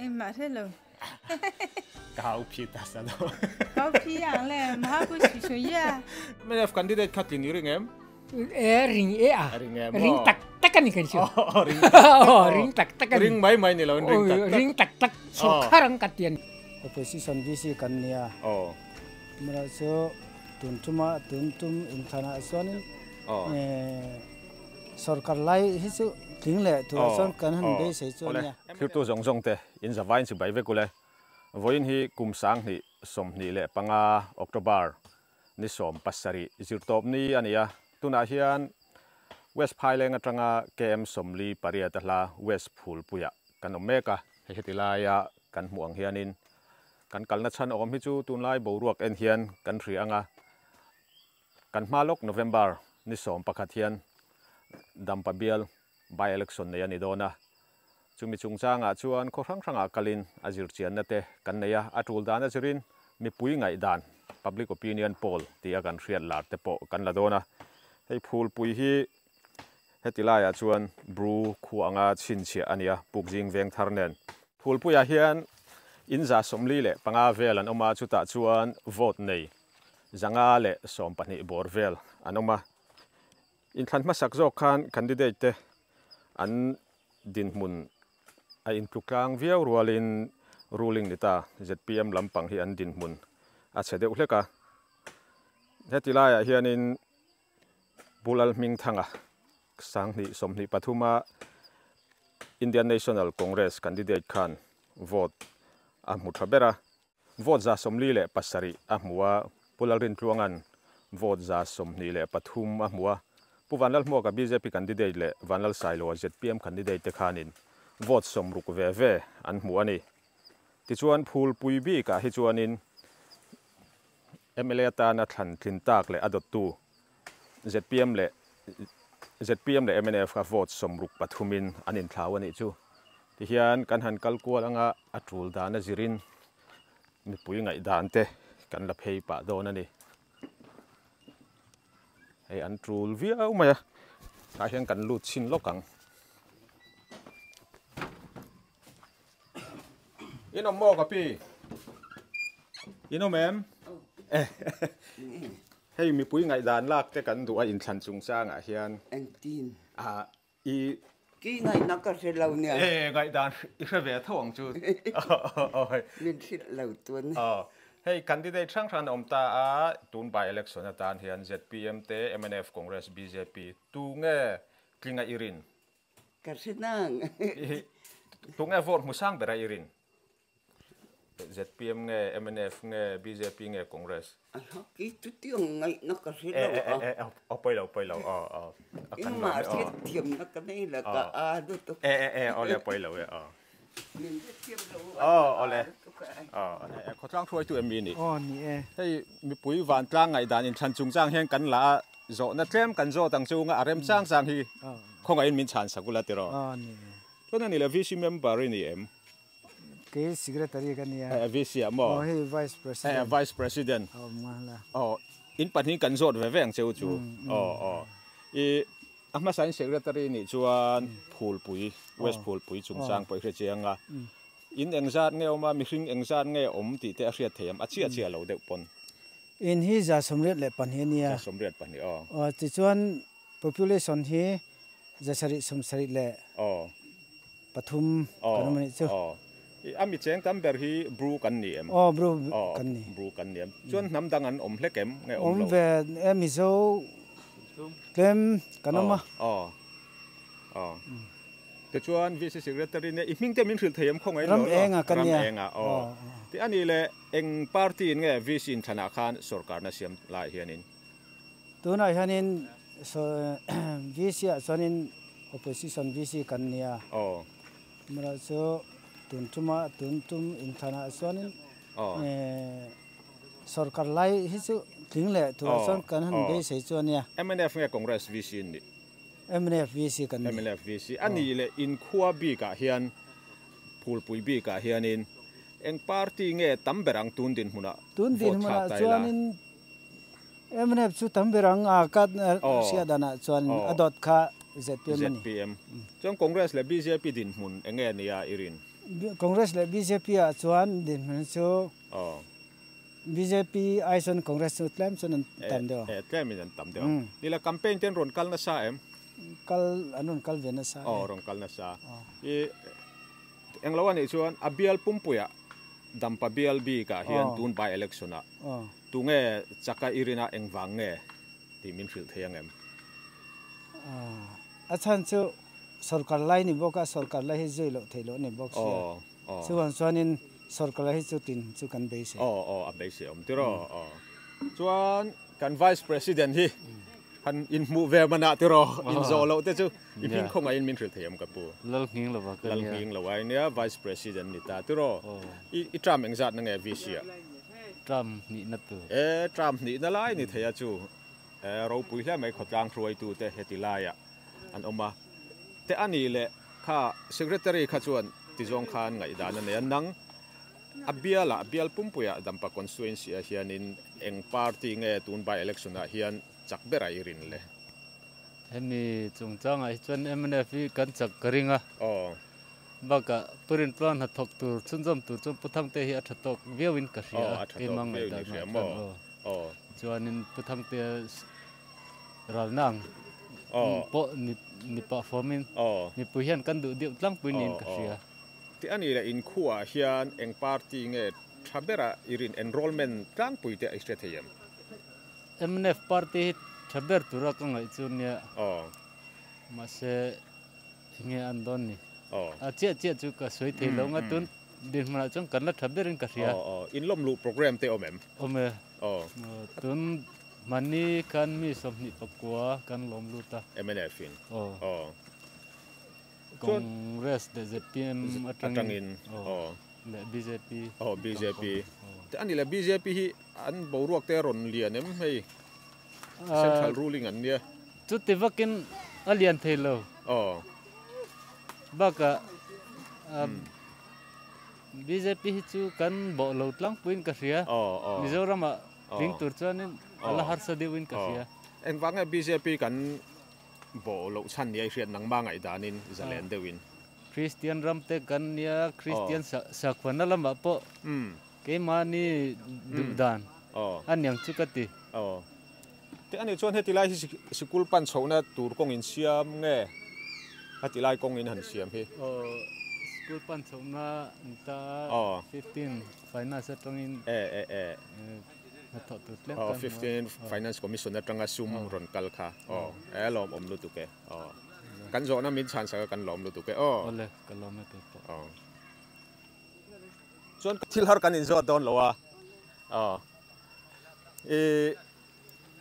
mà thế rồi khaw phi ta sa do khaw phi ang le ma ku si so ya MNF candidate khatlin ring em ring ring tak kan kan siu ring tak ring mai ni lo ring tak so kharang katian opposition VC kan nia mara so tuntum intana sonin sarkar lai hi chu tingle tu son kan han be sei chu nia thil tu zong te in zawain chu bai ve kule voin hi kum sang ni som ni le panga october ni som pasari zirtop ni ania tuna hian West Phûlpui atanga kem somli pariatala West Phûlpui kan omeka hetilaya kan muang hianin kan kalna chan om hi chu tunlai boruak en hian kan thri anga kan malok November ni som pakhat hian dampa bial by election ne ani dona chumi chungchanga chuan khorang kalin azir chian nate kan neya atul dana chirin mi pui ngai dan public opinion poll tia kan riat lar te po kan la dona hei Phûlpui hi hetilaya chuan bru khuanga chinchia ania pukjing veng tharnen Phûlpui a hian inza somli le panga vel an oma chuta chuan vote nei zanga le som pani bor vel anoma in thlan ma sak jok khan candidate te an din mun a in pluklang viau rualin ruling nita ZPM lampang hi an din mun a chede uhleka hetilaya hianin bulal ming thanga sangni somni pathuma Indian National Congress candidate khan vote amu thabera vote za somli le pasari amua pularin tluangan vote za somni le pathum amua puwanal moka BJP candidate le wanal sailo ZPM candidate te khanin vote somruk ve an muani tichuan Phûlpui bi ka hi chuanin MLA ta na thlan tlintak le adot tu ZPM le MNF ka vote somruk pathumin anin thlawani chu ti hian kan han kalkual anga atul dana zirin mi pui ngai dan te kan la phei pa don ani ei an trul viau maya ka hian kan lut chin lokang ino mo ka pi ino mem hei mi pui ngai dan lak te kan du a in thlan chung changa hian tin i ki ngai na ka se lau nia ngai dan i hre ve thawng chu min sit lau tuan hei candidate thang om ta a tun by election atan hian ZPM te MNF Congress BJP tu nge klinga irin ka se nang tu nge vote musang bera irin ZPM nge MNF nge BJP nge Congress ki tu tiong ngai na ka se lau poi lau in ma se tiam na ka nei la ka a do to ole poi lau min tiam lau ole ko tlang throi tu em ni ni hei mi pui van tlang ngai dan in than chung chang hen kan la zo na tlem kan zo tang chunga arem chang hi khonga in min chan sakula tero ni to na ni la VC member ni em ke secretary kan nia VC amo hei vice president mala in patni kan zot ve veng cheu chu i ama sign secretary ni chuan Phûlpui West Phûlpui chungchang poi hre chianga in engzat nge oma mihring engzat nge om ti te hriat theim achia lo deuh pon in hi za somret le pan he nia somret pani ti chuan population hi zasari somsari le pathum kanmani chu ami cheng tamber hi bru kan ni em bru kan ni em chuan nam dangan om hlekem nge om ve emi zo kem kanoma te chuan VC secretary ne iming te min thil theim khongai ram enga kan nia ti ani le eng party nge VC in thana khan sarkar na siam lai hianin tuna hianin so VC sonin opposition VC kan nia mara so tuntum intana sonin sarkar lai hi chu tingle tu son kan han be sei chu nia MNF nge Congress VC ni MNF VC kan MNF VC ani le in khua bi ka hian Phûlpui bi ka hianin eng party nge tamberang tun din huna chuanin MNF chu tamberang a ka sia dana chuan adot kha ZPM chuan Congress le BJP din mun enge nia irin Congress le BJP a chuan din man chu BJP ai son Congress chu tlem chun tam deu tlem in tam deu ni la campaign ten ron kal na sa em kal anun kal vena sa ron kal na sa I englawan ni chuan abial pumpuya dampa BLB ka hian tun by election a tunge chaka irina engwange ti min fil theyang em achan chu sarkar lai ni boka sarkar lai hi zoi lo thelo ni bok chuan chuanin sarkar lai chu tin chu kan be se a be se tiro chuan kan vice president hi han in mu ve mana tiro in zo lo te chu in hin khonga in min fil theyam ka pu lal hing lo ba ka lal hing lo ai nia vice president ni ta tiro I tram engzat na nge visia tram ni na tu tram ni na lai ni theya chu ro pui hla mai khotlang throi tu te hetilaya an oma te ani le kha secretary kha chuan ti zong khan ngai dan na ne nang abial pumpuya dampa constituency a hianin eng party nge tun by election a hian chakbera irin le hemi chungchang ai chuan MNF kan chak karinga baka purin plan ha thok tur chunjom tur chum puthang te hi a thatok viewin ka ria ke mang ngai da chuanin puthang te ralnang po ni performing ni puhian kan du diu tlang puinin ka ria ti ani la in khua hian eng party nge thabera irin enrollment tlang puite extra theyam MNF party thaber tura ka ngai chunia mase nge andon ni a che chu ka soi thelo nga tun din ma chung kan la thaberin ka ria in lom lu program te omem tun mani kan mi somni pakwa kan lom lu ta MNF in Congress de ZPM atangin le BJP BJP te ani la BJP hi an boruak te ron lianem hei central ruling an nia chu te vakin alian thelo baka BJP hi chu kan bo lo tlang puin ka ria Mizoram a ring tur chuanin ala har sa dewin ka ria engwanga BJP kan bo lo chan ni ai hriat nang ma ngai danin zalen dewin Christian ramte kan nia Christian sa khwana lama po ke mani dudan anyang chukati te ani chuan hetilai hi school pan chhona tur kong in siam nge hetilai kong in han siam hi school pan chhona ta 15 finance atangin 15 finance commissioner tanga sum ron kal kha lom om lu tu ke kan zo na min chan sa kan lom lu tu ke ole kan lom te chuan thil har kan in zo don lowa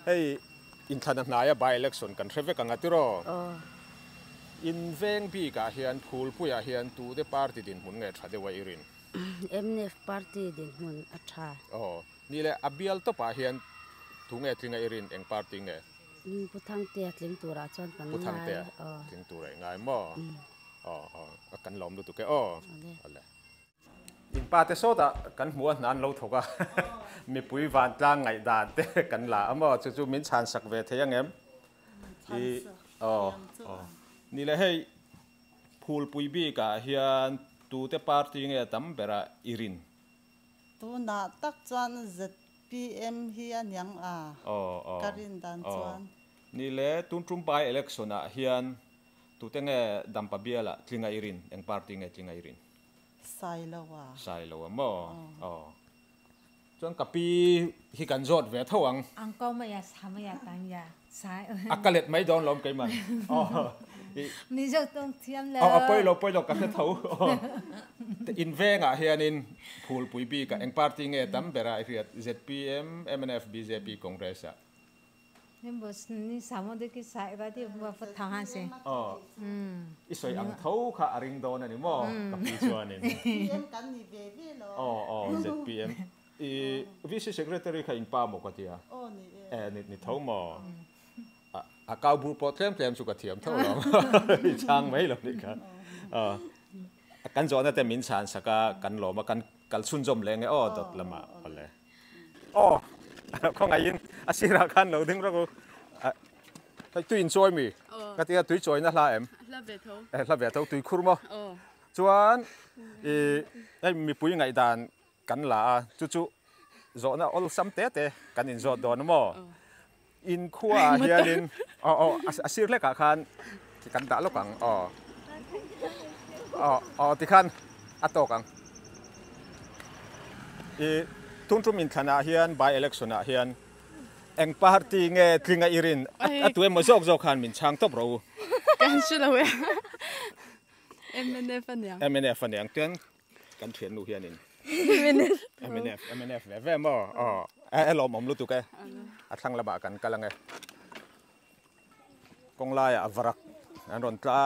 hei in thana hnaya by election kan hreve ka ngatiro in veng bi ka hian Phûlpui a hian tu de party din hun nge thade wa irin MNF party din hun atha ni le abial to pa hian tu nge tlinga irin eng party nge puthang te tling tura chuan kan puthang te tling tura ngai mo kan lom lu tu ke ole in pa te so da kan hmuwa nan lo thoka mi pui van tlang ngai da te kan la amo chu min chan sak ve theyang em ni le hei Phûlpui bi ka hian tu te party nge tam bera irin tu na tak chuan ZPM hi anyang karin dan chuan ni le tun trum by election a hian tu te nge dampa biala tlinga irin eng party nge tlinga irin sai lo mo chuan kapi hi kan zot ve thawang angko ma ya sama ya tang ya sai akalet mai don lom kai man mi zo tong thiam la poi lo ka thau in venga hianin Phûlpui bi ka eng party nge tam bera riat ZPM MNF BJP Congress a nim bos ni samo de ki sai ba ti ba fa thang ha se isoi ang thau kha aring don ani mo kapi chuanin ZPM kan ni ve ve lo ZPM vice secretary kha in pa mo ka tia ni thau mo a kau bu po tlem chu ka thiam thau lo chang mai lo ni ka kan zo na te min chan saka kan lo ma kan kal sun jom le nge dot lama ole khong ai in asira kan lo ding ro ko tu enjoy mi ka tia tu join na la em la ve tho tu khur mo chuan ai mi pui ngai dan kan la chu zo na ol sam te kan in zo don mo in khua hianin asir le ka khan kan da lo kang ti khan atokang tun in thana hian by election a hian eng party nge tlinga irin atue mo jok khan min chang top ro kan shi lo ya MNF anyang ten kan thian nu hianin MNF ve mo lo mom lu tu ke athlang laba kan kalange konglai a varak an ron tla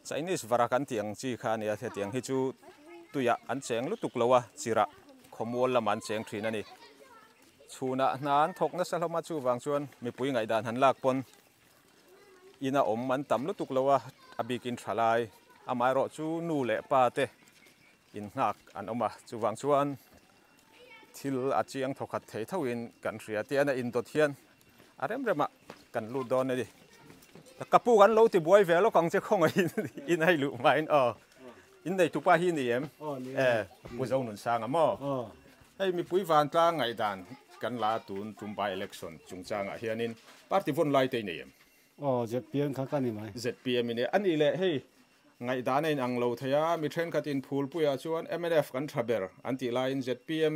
Chinese varakan tiang chi khan ya the tiang hi chu tuya an cheng lu tuk lowa chira khomol laman cheng thrin ani chuna nan thokna saloma chu wang chuan mi pui ngai dan han lak pon ina man tam lu tuk lowa abikin thalai amai ro chu nu le pa te in ngak an oma chu wang chuan thil a chiang thokhat thei thawin kan ria te ana in dot hian arem rema kan lu don ni kapu kan lo ti boy ve lo kang che khong in hai lu main in nei tu pa hi ni em pu zo nun sang amo ai mi pui van tla ngai dan kan la tun tumbai election chungchang a hianin party von lai te nei em ZPM kha kan ni mai ZPM ni ani le hei ngai dan in ang lo thaya mi thren khatin Phûlpui a chuan MNF kan thaber anti line ZPM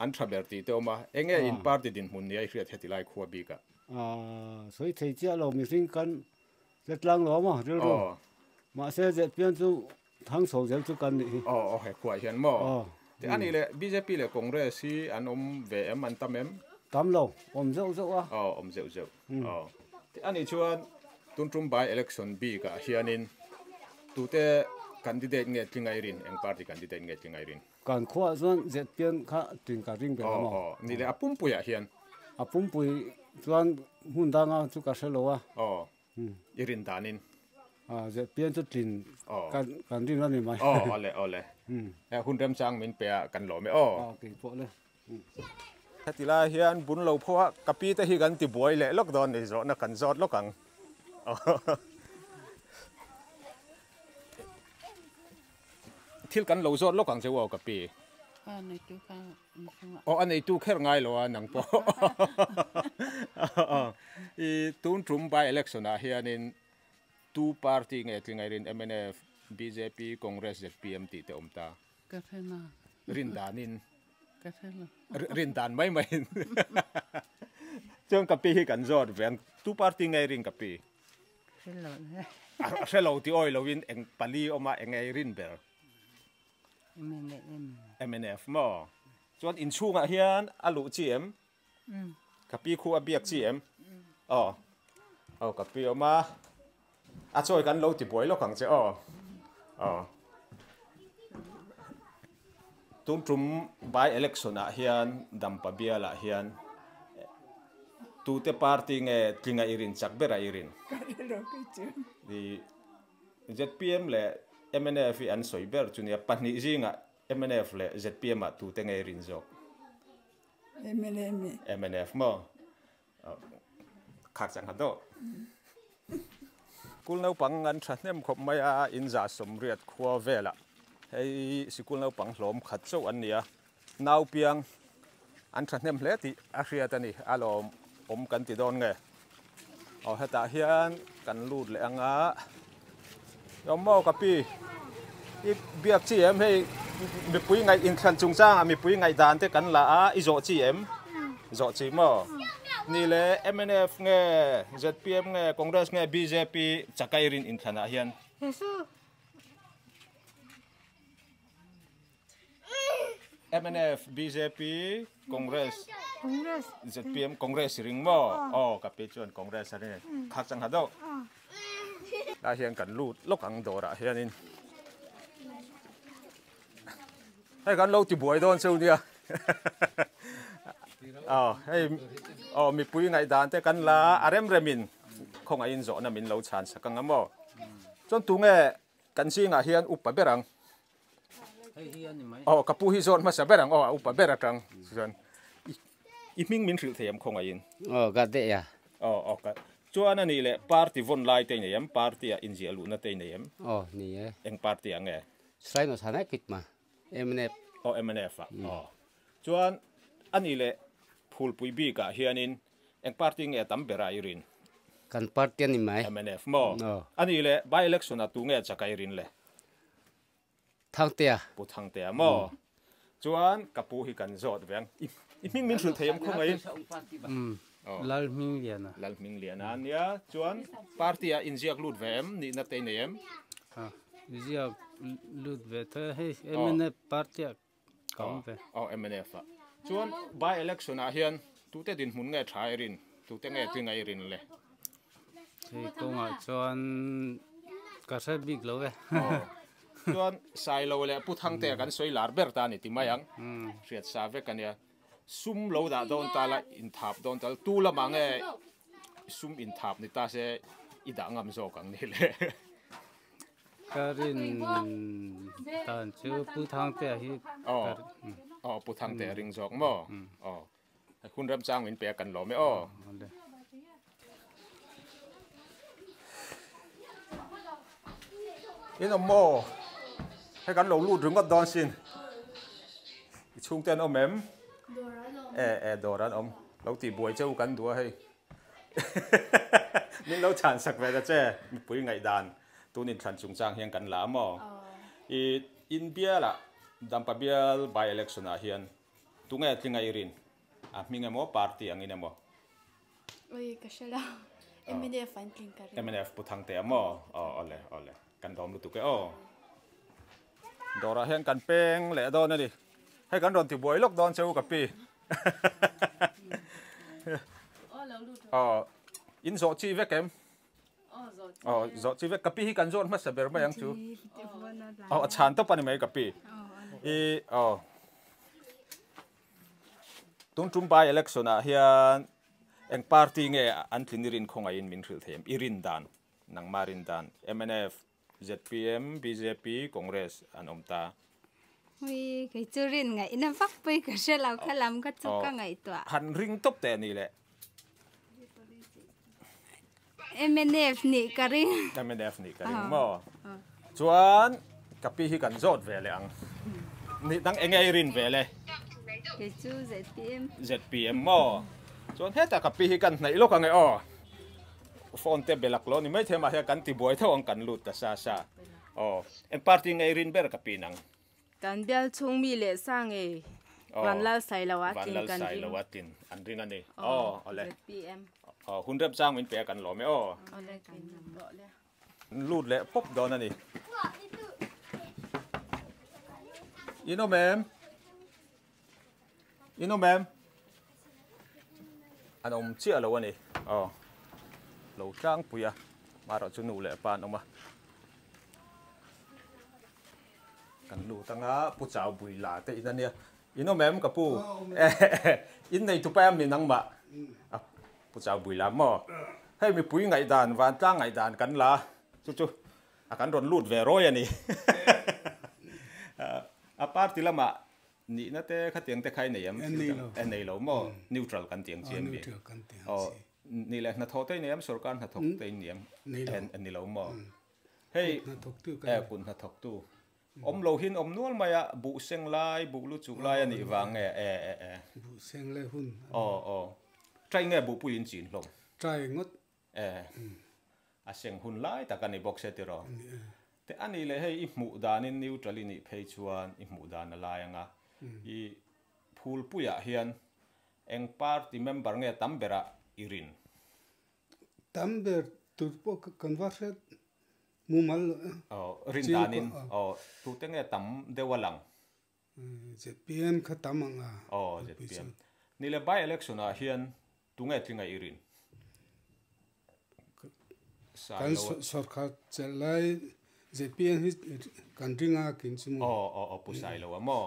an thaber ti te oma enge in party din mun ni ai hriat heti lai khua bi ka soi thei chia lo mi sing kan zetlang lo ma ril ro ma se ZPM chu thang so zel chu kan ni he khua hian mo te ani le BJP le Congress hi an VM an tam lo zeu a zeu te ani chuan tun by election bi ka hianin tute candidate nge tlingai rin eng party candidate nge tlingai rin kan khua zon ZPM kha tin ka ring be mo ni le apum ya hian pui chuan hun danga chu ka shelo a irin danin ZPM chu tin kan ring ani mai ole hun rem chang min pe kan lo me ke po le hatila hian bun lo phoa kapi te hi gan ti boy le lok don ni zo na kan zot lokang thil kan lo zot lokang che wo kapi anei tu kher ngai lo nang po I tun by election a hianin two party nge tlingai rin MNF BJP Congress ZPM ti te omta rin danin rin dan mai chong kapi hi kan zot veng two party ngai ring kapi hello ti oi lo win eng pali oma engai rin ber MNF mo chuan in chunga hian alu GM kapi khu abiak GM kapi oma a choi kan lo ti boy lo kang che tun by election a hian dampa biala hian tu te party nge tlinga irin chakbera irin di ZPM le MNF an soiber chunia pani jinga MNF le ZPM a tu te nge irin zo MNF mo khak chang hado kul nau pang an thahnem khop maya in za somriat khua vela hei sikul nau pang hlom khat chau an nia nau piang an thahnem hle ti a hriat ani alom kan ti don nge heta hian kan lut le anga mo kapi I biak chi em hei mi pui ngai in thlan chungchang mi pui ngai dan te kan la a I zo chi em zo chi mo ni le MNF nge ZPM nge Congress nge BJP chakai rin in thana hian MNF BJP Congress ZPM Congress ring mo kapi chuan Congress ari khak chang hado la hian kan lut lokang dora hianin hei kan lo ti buai don cheu nia hei mi pui ngai dan te kan la arem remin khonga in zo na min lo chan sakang amo chon tu nge kan singa hian upa berang kapu hi zon ma sa berang upa beratang chuan I ming min thil them khonga in ga de ya ka chuan ani le party von lai te nem party a inji alu na te nem ni eng party ange srai no sana kit ma MNF MNF chuan ani le Phûlpui bi ka hianin eng party nge tam bera irin kan party ni mai MNF mo ani le by election atu nge chakai rin le thang te pu thang te mo chuan kapu hi kan zot veng I ming min thul them khong ai lal ming lian ania chuan party a injiak lut vem ni na te nem injiak lut ve the he MNF party kaum ve MNF chuan by election a hian tu te din mun nge thai rin tu te nge ti ngai rin le ei konga chuan ka sa big lo ve chuan sai lo le pu thang te kan soi lar ber ta ni ti mayang riat sa ve kan ya sum lo da don ta la in thap don tal tu la mange sum in thap ni ta se I da ngam zo kang ni le karin tan chu pu thang te hi pu thang te ring jok mo hun ram chang min pe kan lo me in a mo hay kan lo lu rung got don sin chung ten om em doran om lo ti buai chau kan dua hay min lo chan sak ve da che mi pui ngai dan tu nin than chung chang hian kan la mo in bia la dam pa bial by election a hian tu nge tlingai rin a minga mo party ang ina mo oi kashala MNF fan tling ka rin MNF pu thang te mo ole kan dom lu tu ke dora hian kan peng le don ani hay kan ron ti buai lok don cheu ka pi in zo chi ve kem zo chi ve ka pi hi kan zon ma saber ma yang chu chan to pani mai ka pi tung tum by election a hian eng party nge an thinirin khonga in min thil them irin dan nang marin dan MNF ZPM BJP Congress an omta hui cái churin ngai na vak pui ka se lau khalam ka chu ka ngai to han ring top te ni le MNF ni ka ring mo chuan kapi hi kan zot ve le ang ni dang engei rin ve le cái chu ZPM mo chuan heta kapi hi kan nai lo ka ngai phone te belak lo ni mai thema he kan ti boy thawang kan lut ta sa en party ngai rin ber kapi nang kan bial chung mi le sang e van la sai la watin an ring ani ole PM hun rep chang min pe kan lo me ole kin lo le lut le pop don ani you know ma'am an om chia lo ani lo chang puya maro chu nu le pan oma kan lu tanga pu chau bui la te idania you know ma'am ka pu in nei tu pa mi nang ma pu chau bui la mo hey mi pui ngai dan van tang ngai dan kan la chu kan ron lut ve roi ani a party lama ni na te kha tiang te khai nei am en nei lo mo neutral kan tiang chem bi ni le na thote nei am sarkar na thok te ni am en ni lo mo hey kun na thok tu om lo hin om nual maya bu seng lai bu lu chu lai ani wang bu seng lai hun trai nge bu pu in chin long trai ngot a seng hun lai ta kan ni box te ro te ani le hey I mu dan in neutral ni phei chuan I mu dan la anga I Phûlpui a hian eng party member nge tambera irin tamber turpo converset mumal rin danin tu te nge tam dewalang ZPM khatamanga ZPM ni le by election a hian tu nge tlinga irin kan sarkar chelai ZPM his country nga kinsumo pusai lo mo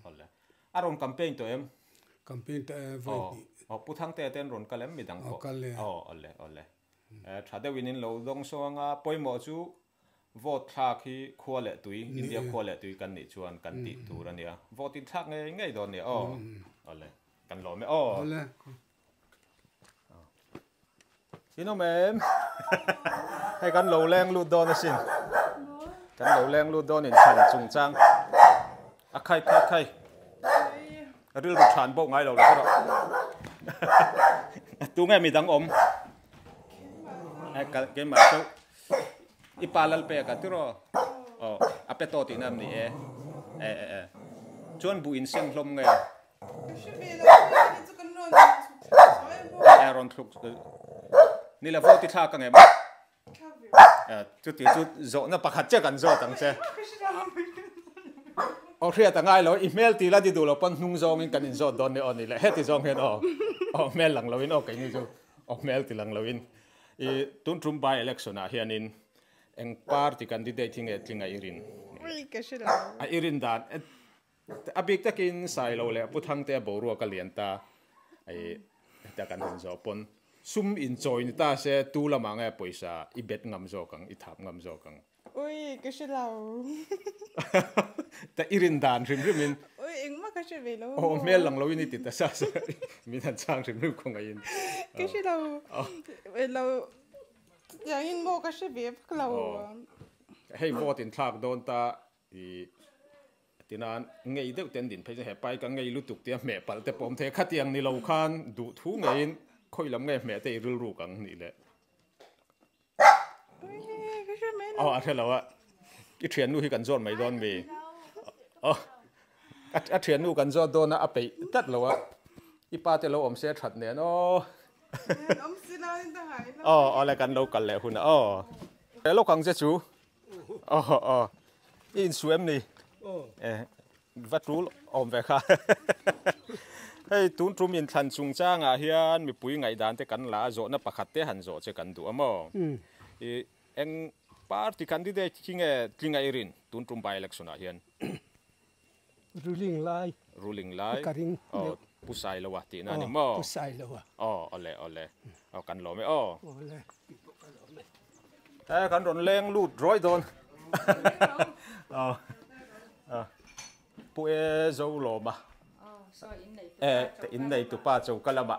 ole aron campaign to em campaign ta voi pu thang te ten ron kalem mi dang ko ole thade winin lo dong so nga poimo chu vote thak hi khua le tui India khua le tui kan ni chuan kan ti tur ania vote in thak ngai don ni ole kan lo me ole xin ông em hay căn lầu leng lụt đòn xin căn lầu leng lụt đòn nên chăn chung trang à khai ril rụt chăn bộ ngay lầu là tu nghe mi đang ôm cái mà số ipalal pe cả tu rồi apeto thì nam nè chuan buin sen lom nghe Aaron thụcนี่ละvoteที่ท่ากันไงบ้างจุดโจน่ะปักหัดเจกันโจตั้งเจโอเคแต่ง่ายเลยอีเมลตีละที่ดูเราปั้นนุ่งโจงินกันอินโจดอนเนี่ยอันนี้แหละเฮ็ดที่โจเห็นเมลหลังเราอินกันนี่โจเมลที่หลังเราอินอีตุนทรุมบายเอเล็กชันเฮียนินเอ็งพาร์ตี้กันดิเดทิ้งไอรินไอรินดานอบิกตะกินสายเราเลยพุทธังเตะบรัวกันเลียนตาไอแต่กันเห็นโจปนซุ่มอินจอยนี่ตาเสียตูละมังไงปอยซาอีเบ็ดงำโจกังอีทับงำโจกังอุ้ยก็ใช่เราแต่อีรินดานริมมินอุ้ยเอ็งมาก็ใช่เวลาโอ้เมลหลังเราอินติดแต่ซาซามีทันช่างริมคงไงอินก็ใช่เราอย่างอินโมก็ใช่เวฟเราให้วอตินทากโดนตาอีทีนั้นไงเด็กเต้นดินไปจะเหไปกันไงลุตุกเตียแม่ปัลแต่ผมเทขัดยังนี่เราคันดูทูไงค่อยลำไงแม่แต่รู้กันนี่แหละอ๋ออะไรแล้วอะอีเทียนนู่นที่กันจอนไม่โดนมีอ๋ออีเทียนนู่นกันจอนโดนนะเอาไปตัดแล้วอะอีป้าแต่เราอมเสียชัดเนี่ยเนาะอ๋ออะไรกันเรากันแล้วคุณนะอ๋อแต่เราขังเสียชูอ๋ออินสวมนี่วัดรู้อมไปค่ะเฮ้ยตุนทรุมินทันซุงจ้างเฮียนมีปุ๋ยไงด่านแต่กันละโจน่ะปักขัดเตหันโจเจกันดูมั้งเอ็งพาร์ตี้กันดิเดทิ้งไงรินตุนทรุมไปเล็กสุดเฮียน ruling lie ผู้ชายละวะตีนั่นนี่มั้งผู้ชายละวะเอาเลยเอากันหล่อไหมแต่กันโดนแรงลูดร้อยโดนผู้เจ้าหล่อมาแต่อินในตุป้าเจ้ากะละบะ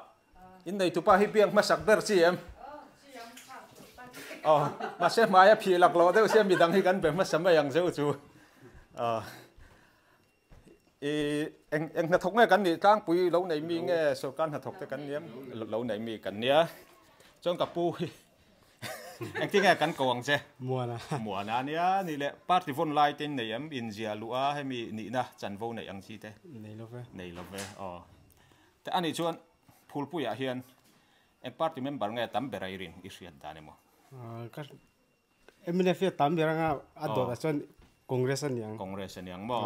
อินในตุป้าให้เพียงมาสักเดอร์ซีเอ็มมาเสียมาพี่หลักโลเดี๋ยวเสียมีดังให้กันเป็นมาสมัยยังเจ้าจูเอ็งหัดถกไงกันนี่จ้างปุ๋ยเหล่าไหนมีไงโซกันหัดถกแต่กันเนี้ยเหล่าไหนมีกันเนี้ยจนกับปุ๋ยเอ็งที่ไงกันกวางเจ้มัวนะเนี้ยนี่แหละปาร์ตี้ฟอนไลน์เต็นไหนยังอินเดียลัวให้มีนี่นะจันโวไหนยังชีเต้ในลบเว้แต่อันนี้ชวนพูลปุยอาเฮียนเอ็งปาร์ตี้เมมเบอร์ไงตั้มเบรายรินอิสเรียนดานิโมก็ไม่ได้เฟียตั้มเบรางอ่ะโดดชวนคอนเกรสเนี่ยมั้ง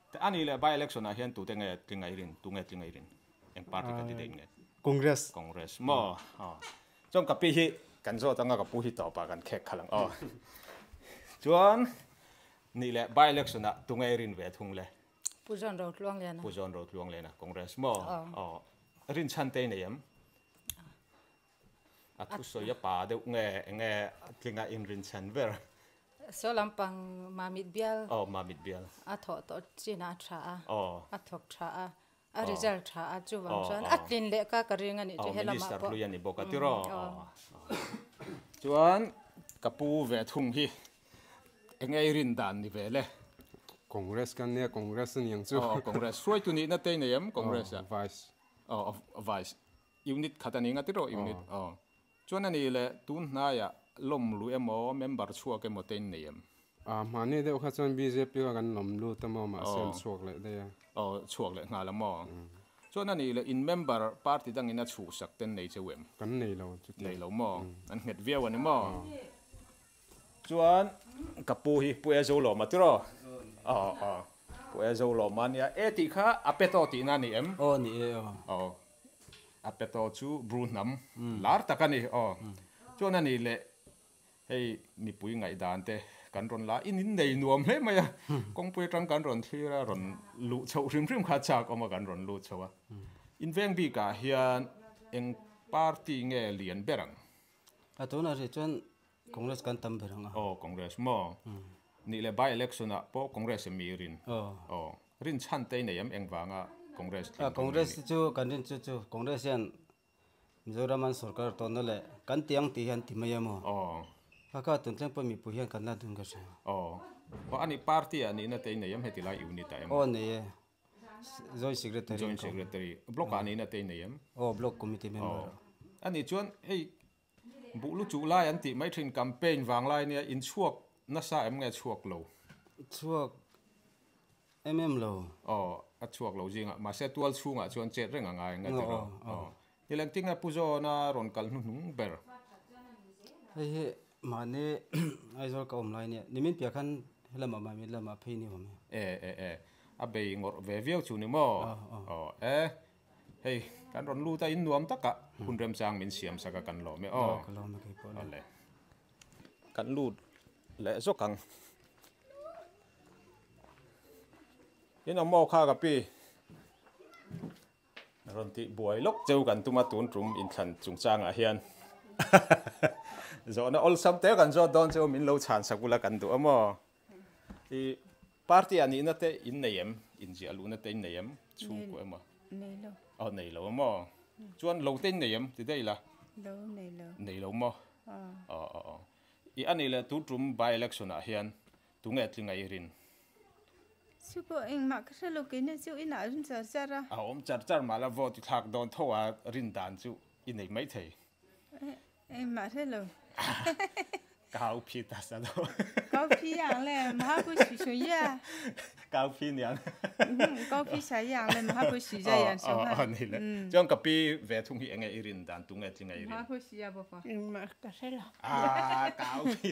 แต่อันนี้แหละบายเล็กส่วนอาเฮียนตัวเต็งไงรินตัวไงรินเอ็งปาร์ตี้กันที่เต็งไงคอนเกรสมั้งจงกับปีฮีกันโซ่ตั้งกับผู้ที่ต่อปากันแขกขลังจวนนี่แหละบายเล็กส่วนตัวไงรินเวทุงเลยผู้จอนเราล่วงเลยนะคอนเกรสมั้งรินชันเตยเนี่ยอัตุสอยป่าเดี๋ยวไงที่ไงอินรินชันเวอร์โซลัมปังมามิดเบียลมามิดเบียลถอดตัวจีน่าชาถกชาริจัลชาจูวังชวนลินเล็กก็กระเรียงอันนี้จะเห็นละมาปะบอกกันที่รอจวนกับปูเวทุงพี่ไงรินดานนี่เวเลยคอนเกรสกันเนี่ยคอนเกรสนี่ยังจู่คอนเกรสช่วยตัวนี้นั่นเองเนี่ยคอนเกรสvice unit ขัดนี่งั้นที่รอ unit จวนนั่นนี่แหละตุนน่าจะล้มลุยมอเมมเบอร์ชัวกันหมดเองเนี่ยมาเนี่ยเดี๋ยวข้าจวน BJP กันล้มลุยแต่มาเซนชัวเลยเดียชัวเลยงานละมอจวนนั่นนี่แหละ in member party ตั้งอินนัดชูสักเต็นในเจวิมกันในเรามออันเหตุเวียวันนี้มอจวนกับปูเอโซโลมาที่รอปูเอโซโลมันเนี่ยที่ข้าอเปโตตีนั่นนี่นี่อเปโตชูบรูนัมลาร์ตะกันนี่จวนนั่นนี่แหละให้มีปุยไงดานเตกันรอนละอินในนวมเลยไหมกงปุยจังกันรอนที่ละรอนลุเฉาริมขาจากออกมากันรอนลุเฉาอินเวงบีกาเฮียนเองปาร์ตี้เงเลียนเบรังตัวนั้นจวนคอนเกรสกันตั้มเบรังคอนเกรสมั้งนี่แหละบายเล็กสุดนะพอคอนเกรสมีรินรินชันเตยเนี่ยยังเองวางคอนเกรสจูกันรินจูคอนเกรสยัน Mizoraman sarkar tonale kan tiang tihan timayamo. Kaka tuntang pa mipuhen kan na dun kasi. Ani party ani na tay nayam heti lai unita em. Ne. Joint secretary. Joint secretary. Block ani na tay nayam. Block committee member. Ani chuan hey bu lu chu lai anti mai thin campaign wang lai nia in chuak na sa em nge chuak lo. Chuak lo. A chuak lo jinga ma se tual chunga chuan chet renga ngai nga tero. Tilang tinga puzo na ron kal nung ber. Hey mane ai zor ka omlai ne nimin pia khan helama ma mi lama pheini home. Abe ngor ve viau chu ni mo. Hey kan ron lu ta in nuam taka hunrem chang min siam saka kan lo me kan lo me ke po le kan lu le zo kang ina mo kha ga pi ron ti buai lok cheu kan tuma tun trum in than chung chang a hian zo na ol sam te kan zo don cheu min lo chan sakula kan du amo i party ani na te in nayem in ji alu na te in nayem chu ko amo nei lo mo chuan lo ten nayem ti dei la nei lo mo i ani le tu trum by election a hian tu nge tlingai rin Supo ing mak sa lokin na chu ina rin sa sara. Om char mala vote thak don thowa rin dan chu in nei mai thei. Ma hello. Khaw phi ta sa do. Khaw phi yang le ma bu shi shu ya. Khaw phi nian. Khaw phi sa yang le ma bu shi ja yan so ha. Ni le. Jong ka pi ve thung hi enge irin dan tu nge tlingai irin. Ma bu shi ya bo fa. Ma ka se la. Khaw phi.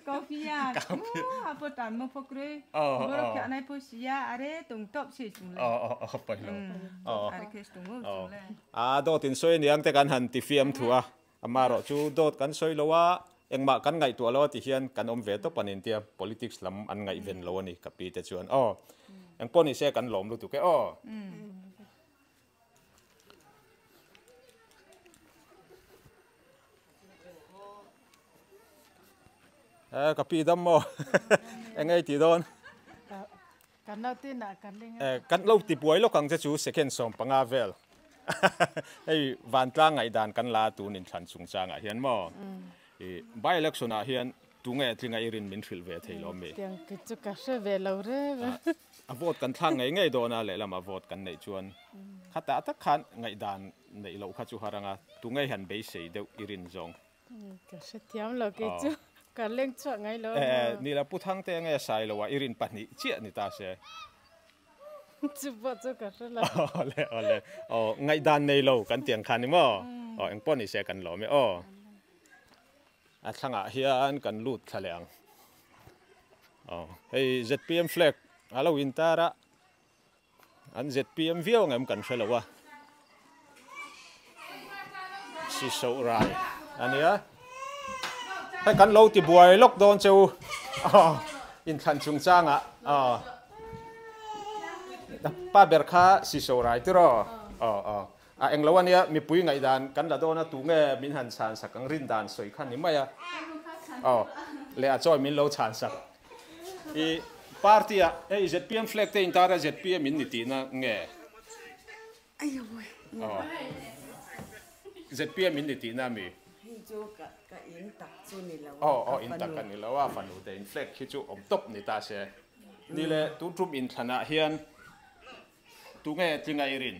Khaw phi ya. Ha bo tan mo pho kre. Bo ro kya nai bu shi ya are tung top shi chung le. Pa lo. Are ke tung mo chung le. Do tin soi niang te kan han ti fiam thua. Amaro chu dot kan soi lowa engma kan ngai tu lo ti hian kan om ve to panin tia politics lam an ngai ven lo ni kapi te chuan eng poni se kan lom lu tu ke kapi dam mo engai ti don kan lo tin na kan ling kan lo ti puai lo kang che chu second som panga vel ei van tlang ngai dan kan la tu nin than chung chang a hian mo by election a hian tu nge tlinga irin min thil ve thei lo me tiang ki chu ka se ve lo re a vote kan thang ngai ngai do na le lama vote kan nei chuan khata ta khan ngai dan nei lo kha chu haranga tu ngai han be sei deu irin zong ka se tiam lo ke chu ka leng chu ngai lo ni la pu thang te nge sai lo wa irin pani chi ni ta se chu bo chu ka se la ole ngai dan nei lo kan tiang khan ni mo eng poni se kan lo me a thanga hian kan lut thaleang hey ZPM flag alo intara an ZPM viau ngam kan hrelowa si so rai ania hai kan lo ti buai lok don cheu in khan chung changa pa ber kha si so rai tiro eng lo ania mi pui ngai dan kan la do na tu nge min han chan sakang rin dan soi khan ni maya le a choi min lo chan sak i party a ZPM flag te intara ZPM min ni ti na nge ayo ZPM min ni ti na mi hi chu ka in tak chu ni lo in tak kan ni lo wa fanu te in flag hi chu om top ni ta se ni le tu trum in thana hian tu nge tlingai rin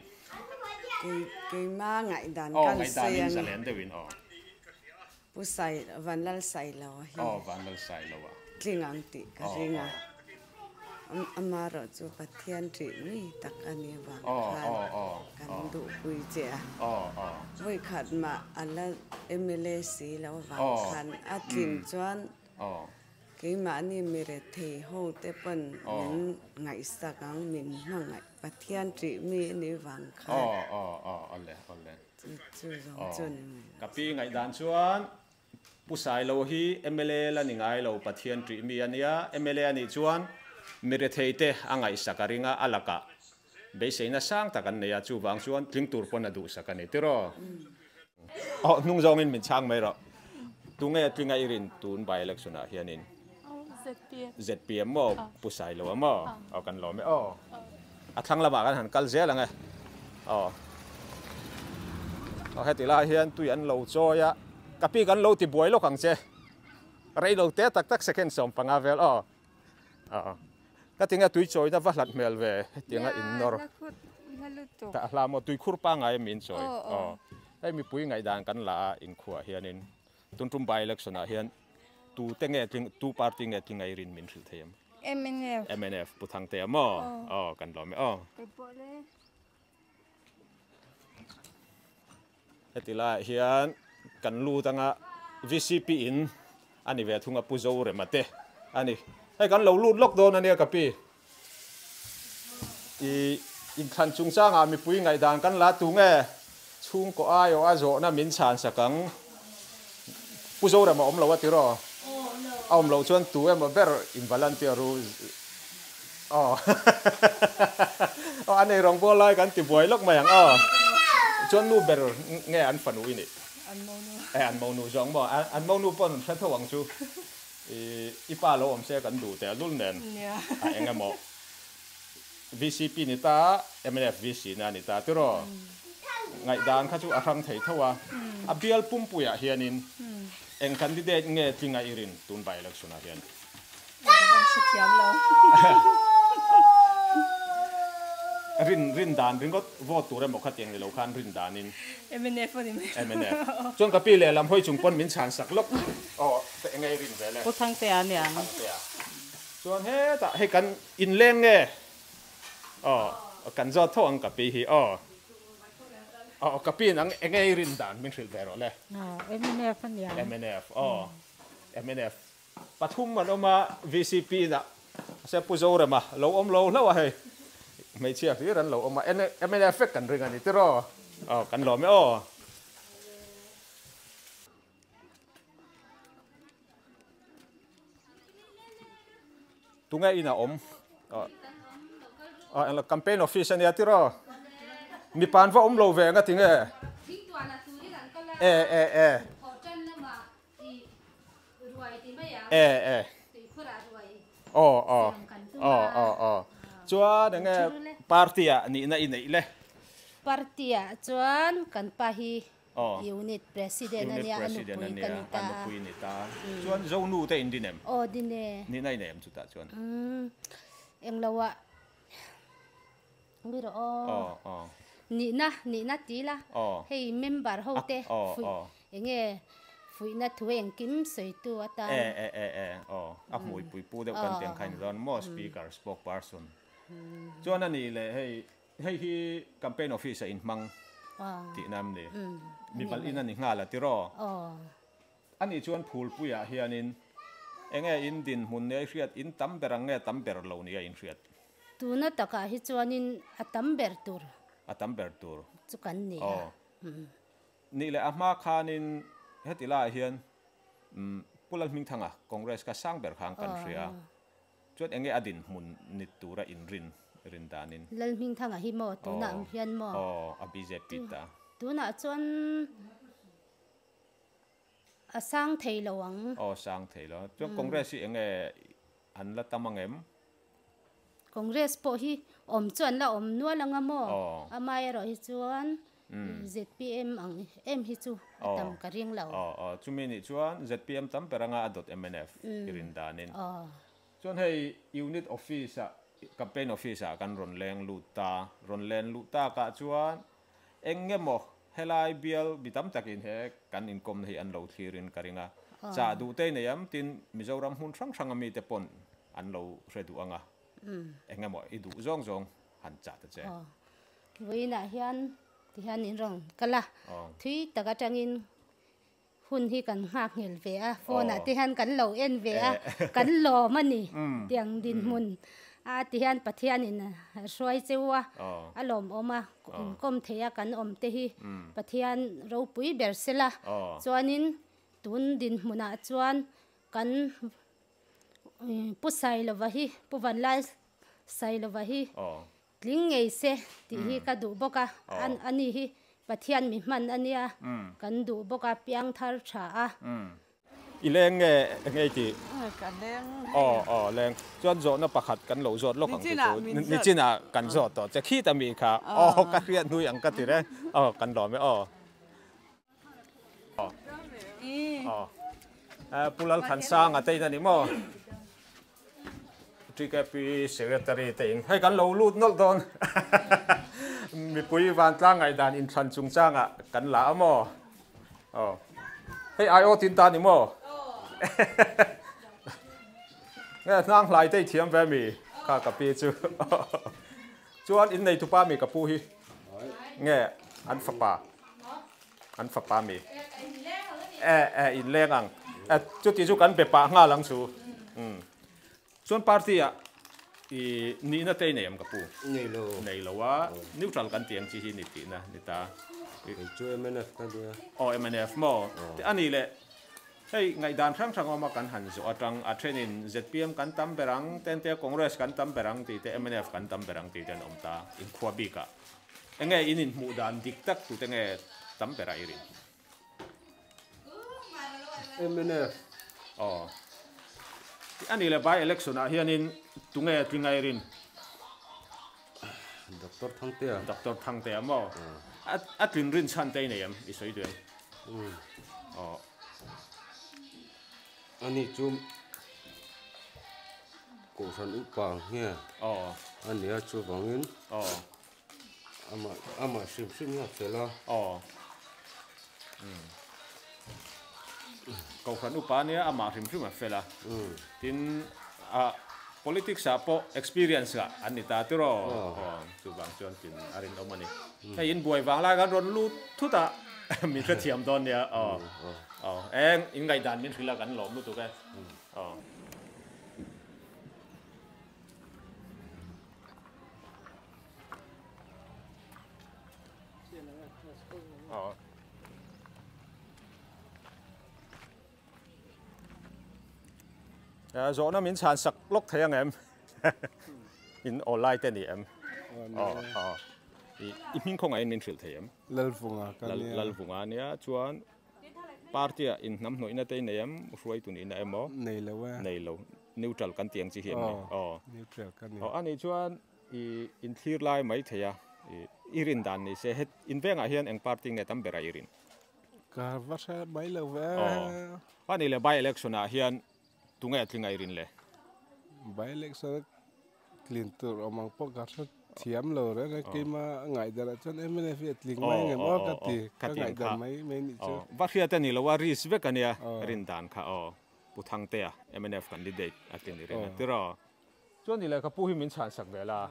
cái ma ngại đàn can sen sa len de win pu sai van lal sai lo hi van lal sai lo wa klingang ti ka ringa amaro chu pathian tri ni tak ani wa kan du pui che voi khat ma ala MLA si lo wa khan atin chuan cái mà ni mere thei ho te pan min ngai sakang min ngai pathian tri mi ni wang kha ole chu chun kapi ngai dan chuan pusai lo hi MLA la ni ngai lo pathian tri mi ania MLA ani chuan mere thei te angai sakaringa alaka be seina sang takan neya chu wang chuan tling tur pon adu sakani tiro nung zong in min chang mai ro tu nge tlinga irin tun by election a hianin ZPM mo pusai lo mo kan lo me a thang la ba kan han kal zel anga hết thì là hiện tụi anh lâu cho ya cà phê gần lâu thì buổi lúc hàng chế rây lâu té tắc second som phang avel cái tiếng tụi chơi đã vắt lật mèo về tiếng ignore ta làm một tụi khur pa ngay min chơi cái mi pui ngày đàn cắn là in khua hiện in tuần trung bài election hiện tu tiếng nghe tiếng tu party nghe tiếng ngày rin min sự thêm MNF bút thang tem cần lo mấy thì là hiện cần lưu tăng VCP in anh về thung apu dâu rồi mà thế anh hay cần lâu lưu lockdown anh cà phê in khăn chung sang mi pui ngày đàn cần lá tu nghe chung có ai ở chỗ na min chan sa căng pu dâu rồi mà lâu tí rồi lâu chuan tu em mà better in volunteer anh này rong bò lại cần tìm buổi lúc mà chuan nu better nghe anh phản uy nè anh mau nu giống mà anh mau nu pon phát thâu chu ipa lo om se kan du te lul nen anh em mo VCP ni ta MNF VC na ni ta tu ro ngai dan kha chu arang thei thawa abial Phûlpui a hianin eng candidate nge tinga irin tun by election a hian rin dan rin got vote tur em khat eng lo khan rin dan in MNF chon ka pi le lam hoi chung pon min chan sak lok te ngai rin ve le thang te an yang chon he ta he kan in leng nge kan zo tho ang ka pi hi ka pi nang ngai rin dan min thil ve ro le MNF an yang MNF pathum man oma VCP da se pu zo re ma lo om lo lo he mấy chiếc thì rắn lẩu mà em phết cần riêng anh tí ro cần lẩu mấy tung ngay ina anh là campaign office này tí ro mi pan vào lẩu về ngay tiếng chúa đang nghe party ni na in le party chuan kan pa hi unit president ania anu pui ni ta chuan zo nu te in dinem dine ni nai nem chu ta chuan eng lawa ngiro ni na ti la hey member ho te enge fui na thueng kim soi tu ata mui pui pu de kan teng khain ron mo speaker spokesperson chuan ani le hei hi campaign office in mang ti nam ni mi bal in ani nga la ti ro ani chuan Phûlpui a hianin enge in din mun ne hriat in tam berang nge tam ber lo ni a in hriat tu na taka hi chuanin atam ber tur chu kan ni ni le ama khanin hetila hian pulal ming thanga congress ka sang ber khang kan hria chuan enge adin mun nit tura in rin danin lal ming thanga hi mo tu na hian mo a BJP ta tu na chuan a sang thei lawang sang thei lo chuan congress hi enge an la tamangem congress po hi chuan la nualanga mo amai ro hi chuan ZPM ang hi chu atam ka ring law chumi ni chuan ZPM tam peranga adot MNF irin danin chuan hei unit office campaign office kan ron len luta ka chuan engemo helai bial bitam takin he kan income hi an lo thirin karinga cha du te ne yam tin Mizoram hun sang ami te pon an lo redu anga engemo idu zong han cha ta che weina hian in rong kala thui taka tangin hun hi kan ngak ngel ve a phone ti han kan lo en ve a kan lo mani tiang din mun ti han pathian in roi chewa alom oma kom theya kan om te hi pathian ro pui bersela chuanin tun din muna chuan kan pusai lo wa hi puwan lai sai lo wa hi tling ngei se ti hi ka du boka ani hi pathian mi man ania kan du boka piang thar tha a ileng nge ti kan leng leng chuan zo na pakhat kan lo zot lok ang ni china kan zot to che khi ta mi kha ka riat nui ang ka ti re kan lo me pulal khan sang a te na ni mo TKP secretary te hai kan lo lut nol don mi pui van tlang ngai dan in than chung changa kan la mo hey ai o tin ta ni mo nghe nang lai te thiam ve mi ka ka pi chu chuan in nei tu pa mi ka pu hi nghe an fa pa mi in leng ang chu ti chu kan pe pa nga lang chu chuan party a i ni na te nem ka pu nei lo wa neutral kan tiang chi hi ni ti na ni ta chu MNF ka dia MNF mo te ani le hey ngai dan thang thang ma kan han zo atang a trenin ZPM kan tam berang ten te congress kan tam berang ti te MNF kan tam berang ti ten om ta in khua bi ka enge inin mu dan dik tak tu te nge tam bera iri MNF ani le by election a hianin tunge tlingai rin doctor thang te mo at rin rin chan te nei am i soi den ani chum ko san upang nghe ani a chu bangin ama sim ya fela ko khan upa nia ama rim rim fela tin politics a po experience ga anita tiro chu bang chuan tin arin omani ta in buai wang la ga ron lu thu ta mi ka thiam don nia eng in ngai dan min thila kan lom lu tu ka rồi nó miễn sản sặc lúc thấy anh em in online tên thì em in không ai nên chịu thấy em lal vùng à nia chuan party in năm nội na tên này em ruồi tụi này em mo này lâu neutral kan tiếng chỉ hiểm này neutral kan anh ấy chuan in clear line mấy thấy à irin dan này sẽ hết in veng à hiền anh party này tam bera irin cả vắt ra mấy lâu về anh ấy là by election à hiền tung nghe tiếng Irin le. Bài election clean tour among po cả số thiam lồ đó cái mà ngày đó là cho em mới phải tling mấy ngày mà cái ngày đó mấy nị chứ. Vắt kia tên là waris về cái này Irin dan kha putang te MNF candidate atin Irin. Tiro cho nên là cái puhi min chan sak về là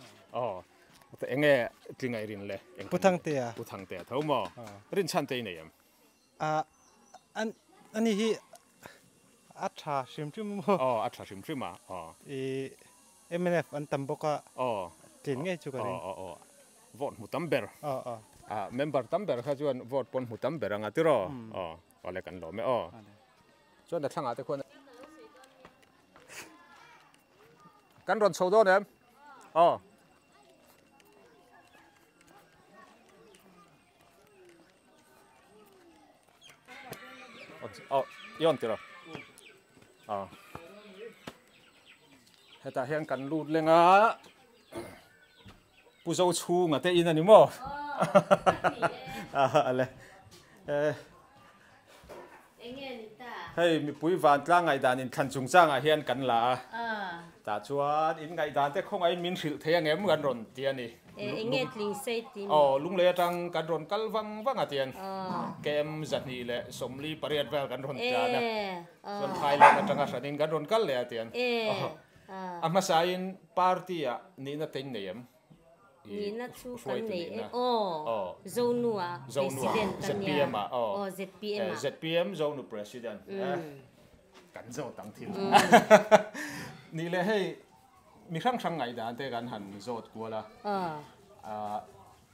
แต่เงี้ยtiếng Irin le. Putang te thấu mò. Irin chan te này em. Anh hi Acha sim sim mo acha sim sim ma MNF an tamboka tin nge chu ka rin vote mutamber member tamber kha chuan vote pon mutamber anga tiro ole kan lo me chuan da thanga te khon kan ron chho do nem yon tiro heta hian kan lut lenga puzo chu nga te in ani mo ale hey mi pui van tlang ngai dan in than chung chang a hian kan la ta chuan in ngai dan te khong ai min thil the angem gan ron ti ani enge tling sei ti lung le tang kan ron kal wang wang atian kem zani le somli pariat vel kan ron ta na chuan thailand atanga sanin kan ron kal le atian ama sain party a ni na ten nem ni na chu kan nei zonua president kan ya ZPM zonu president kan zo tang thil ni le hey mi khang khang ngai dan te kan han zot kuala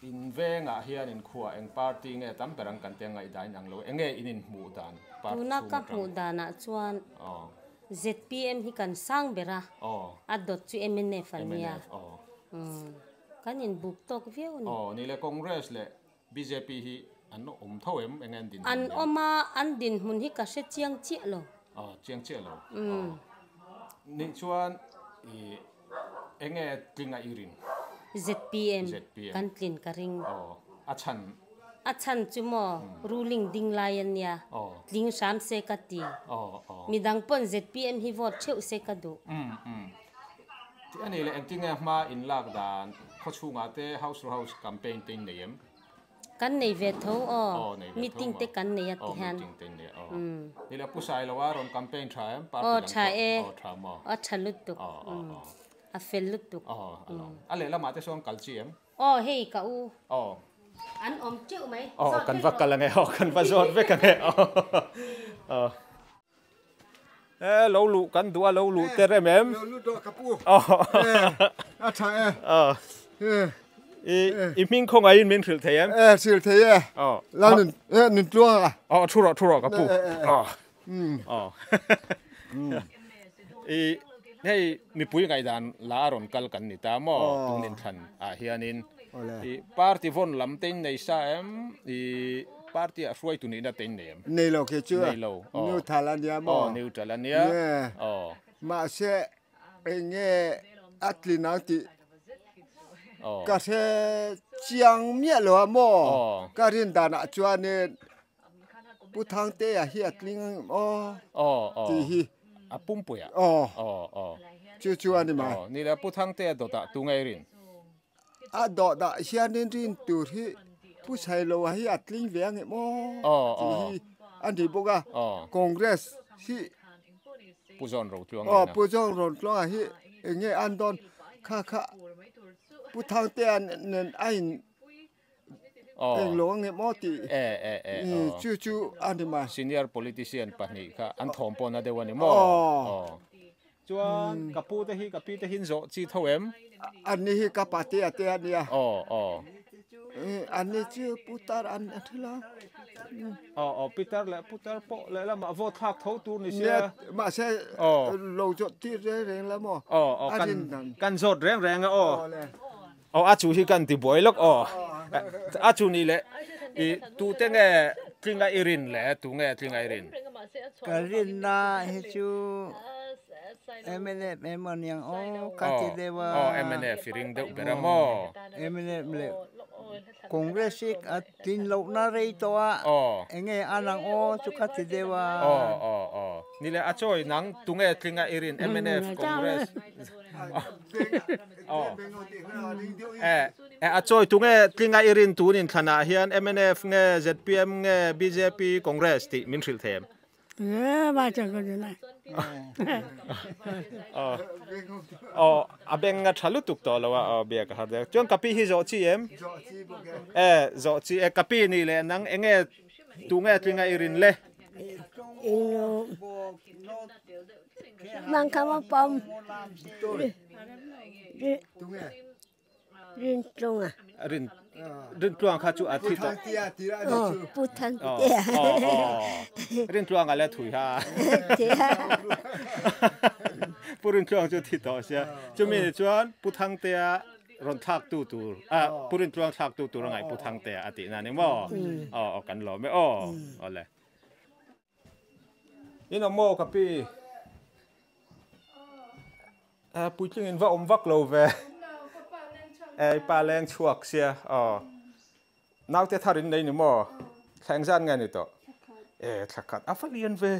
in venga hian in khua eng party nge tam perang kan te ngai dan ang lo enge inin mu dan tuna ka mu dana chuan ZPM hi kan sang bera adot chu MNF ania kan in buk tok veu ni ni le congress le BJP hi an om thoem engen din an oma an din mun hi ka se chiang chi lo chiang chi lo ni chuan enge tlinga irin ZPM kan tlin ka ring achan achan chumo ruling ding lion ya tling sam se kati midang pon ZPM hi vote cheu se kadu ti ani le acting ma in lak dan kho chunga te house to house campaign ting neem kan nei ve tho meeting te kan nei ati han ni la pusai lo waron campaign thaem tha e chalut tu a fellut tu ale la ma te song kalchiem hei ka u an om cheu mai kan va kalange kan va zot ve kan he lo lu kan dua lo lu te re mem lo lu do kapu a tha i min khong ai min thil thayem thil thaye la nun tua thuro kapu hei mi pui ngai dan la ron kal kan ni ta mo tunin than hianin party von lam ten nei sa em party a froi tu ni na ten nei nei lo ke chu nei lo new thalania mo new thalania ma se enge atlinati ka se chiang mie lo mo ka rin da na chuan ne pu thang te a hi atling ti hi apumpuya chu ani ma ni la pu thang te do ta tu ngai rin a do da hian rin tu hi pu sai lo hi atling ve nge mo ti hi an di boga congress hi pu zon ro tluang pu zon ro tluang hi nge an don kha pu thang te an ain eng lo nge mo ti chu ani ma senior politician pani kha an thom pon ade wani mo chuan kapu te hi kapi te hin zo chi thoem an ni hi ka pati ate ania an ni chu putar an athla putar po le la ma vo thak tho tur ni sia ma se lo jo ti reng la mo kan zot reng a chu hi kan ti boy lok a chu ni le i tu te nge tlinga irin le tu nge tlinga irin karin na hi chu MNF memon yang kati dewa MNF ring de beramo MNF le Congressik atin lo na rei to enge anang chu kati dewa ni le a choi nang tu nge tlinga irin MNF Congress a choi tu nge tlinga irin tu nin thana hian MNF nge ZPM nge BJP Congress ti min thil them ba cha ko na abeng nga thalu tuk to lawa be ka har de chon kapi hi zo chi em zo chi kapi ni le nang enge tu nge tlinga irin le mang kama pom rin tlunga rin tluang kha chu athi to putan rin tluang ale thui ha purin tluang chu thi to sia chu mi chuan puthang te ron thak tu purin tluang thak tu rangai puthang te ati na ni mo kan lo me ole ina mo kapi puiting in va vak lo ve Pholeng chuak sia nau te tharin nei ni mo thang jan nga ni to thakat afalian ve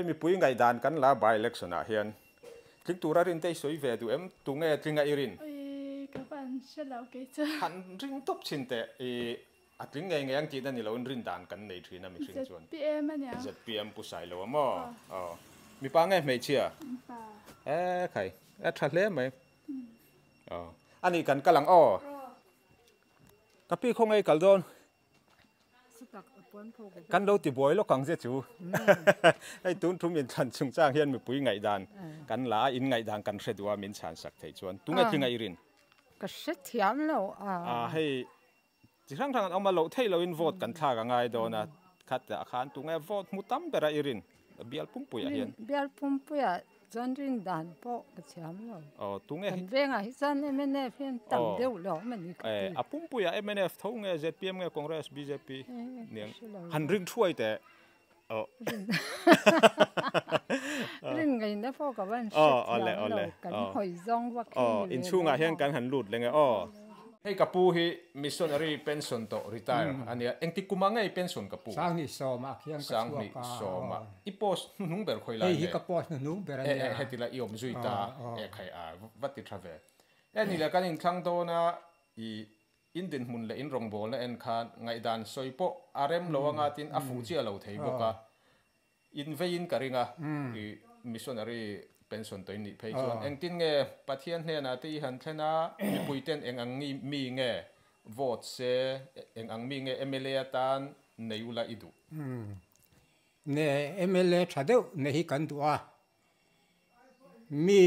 mi pui ngai dan kan la by election a hian tling tura rin te soi ve du em tu nge tlinga irin ka ban shalau ke cha han ring top chin te atling ngai ngai ang ti dan ni lo rin dan kan nei thina mi thing chuan PM ania ZPM pu sai lo mo mi pa nge mei chia khai thle mai ani kan kalang tapi khong ai kaldon kan lo ti boy lo kang je chu ai tun thum in chan chung chang hian mi pui ngai dan kan la in ngai dan kan hredua min chan sak thei chuan tunga thinga irin ka se thiam lo hei chi rang rang ama lo thei lo in vote kan thla ga ngai do na khat ta khan tunga vote mutam bera irin bial pumpu ya hian bial pumpu ya Zandrin dan po ka thiam lo tunga hi venga hi san MNF hian tam deu lo mani apumpu ya MNF thonge ZPM nge Congress BJP niang han ring thuai te ring ngai na fo ka ban ole kan hoi zong wa in chunga hian kan han lut lenga Hey kapu hi missionary pension to retire ania engti kumangai pension kapu sang ni soma khiang ka sang ni soma ipos nung ber khoi la hi ka pos nung ber ania hetila iom zuita e khai a vati trave ani la kanin thang do na I indin mun le in rong bol na en khan ngai dan soipo arem lowanga tin afu chi lo thei boka in vein karinga I missionary pension to ni phei chuan engtin nge pathian hne na ti han thena mipuiten engang mi nge vote se engang mi nge MLA tan neula idu ne MLA thadeu ne hi kan duwa mi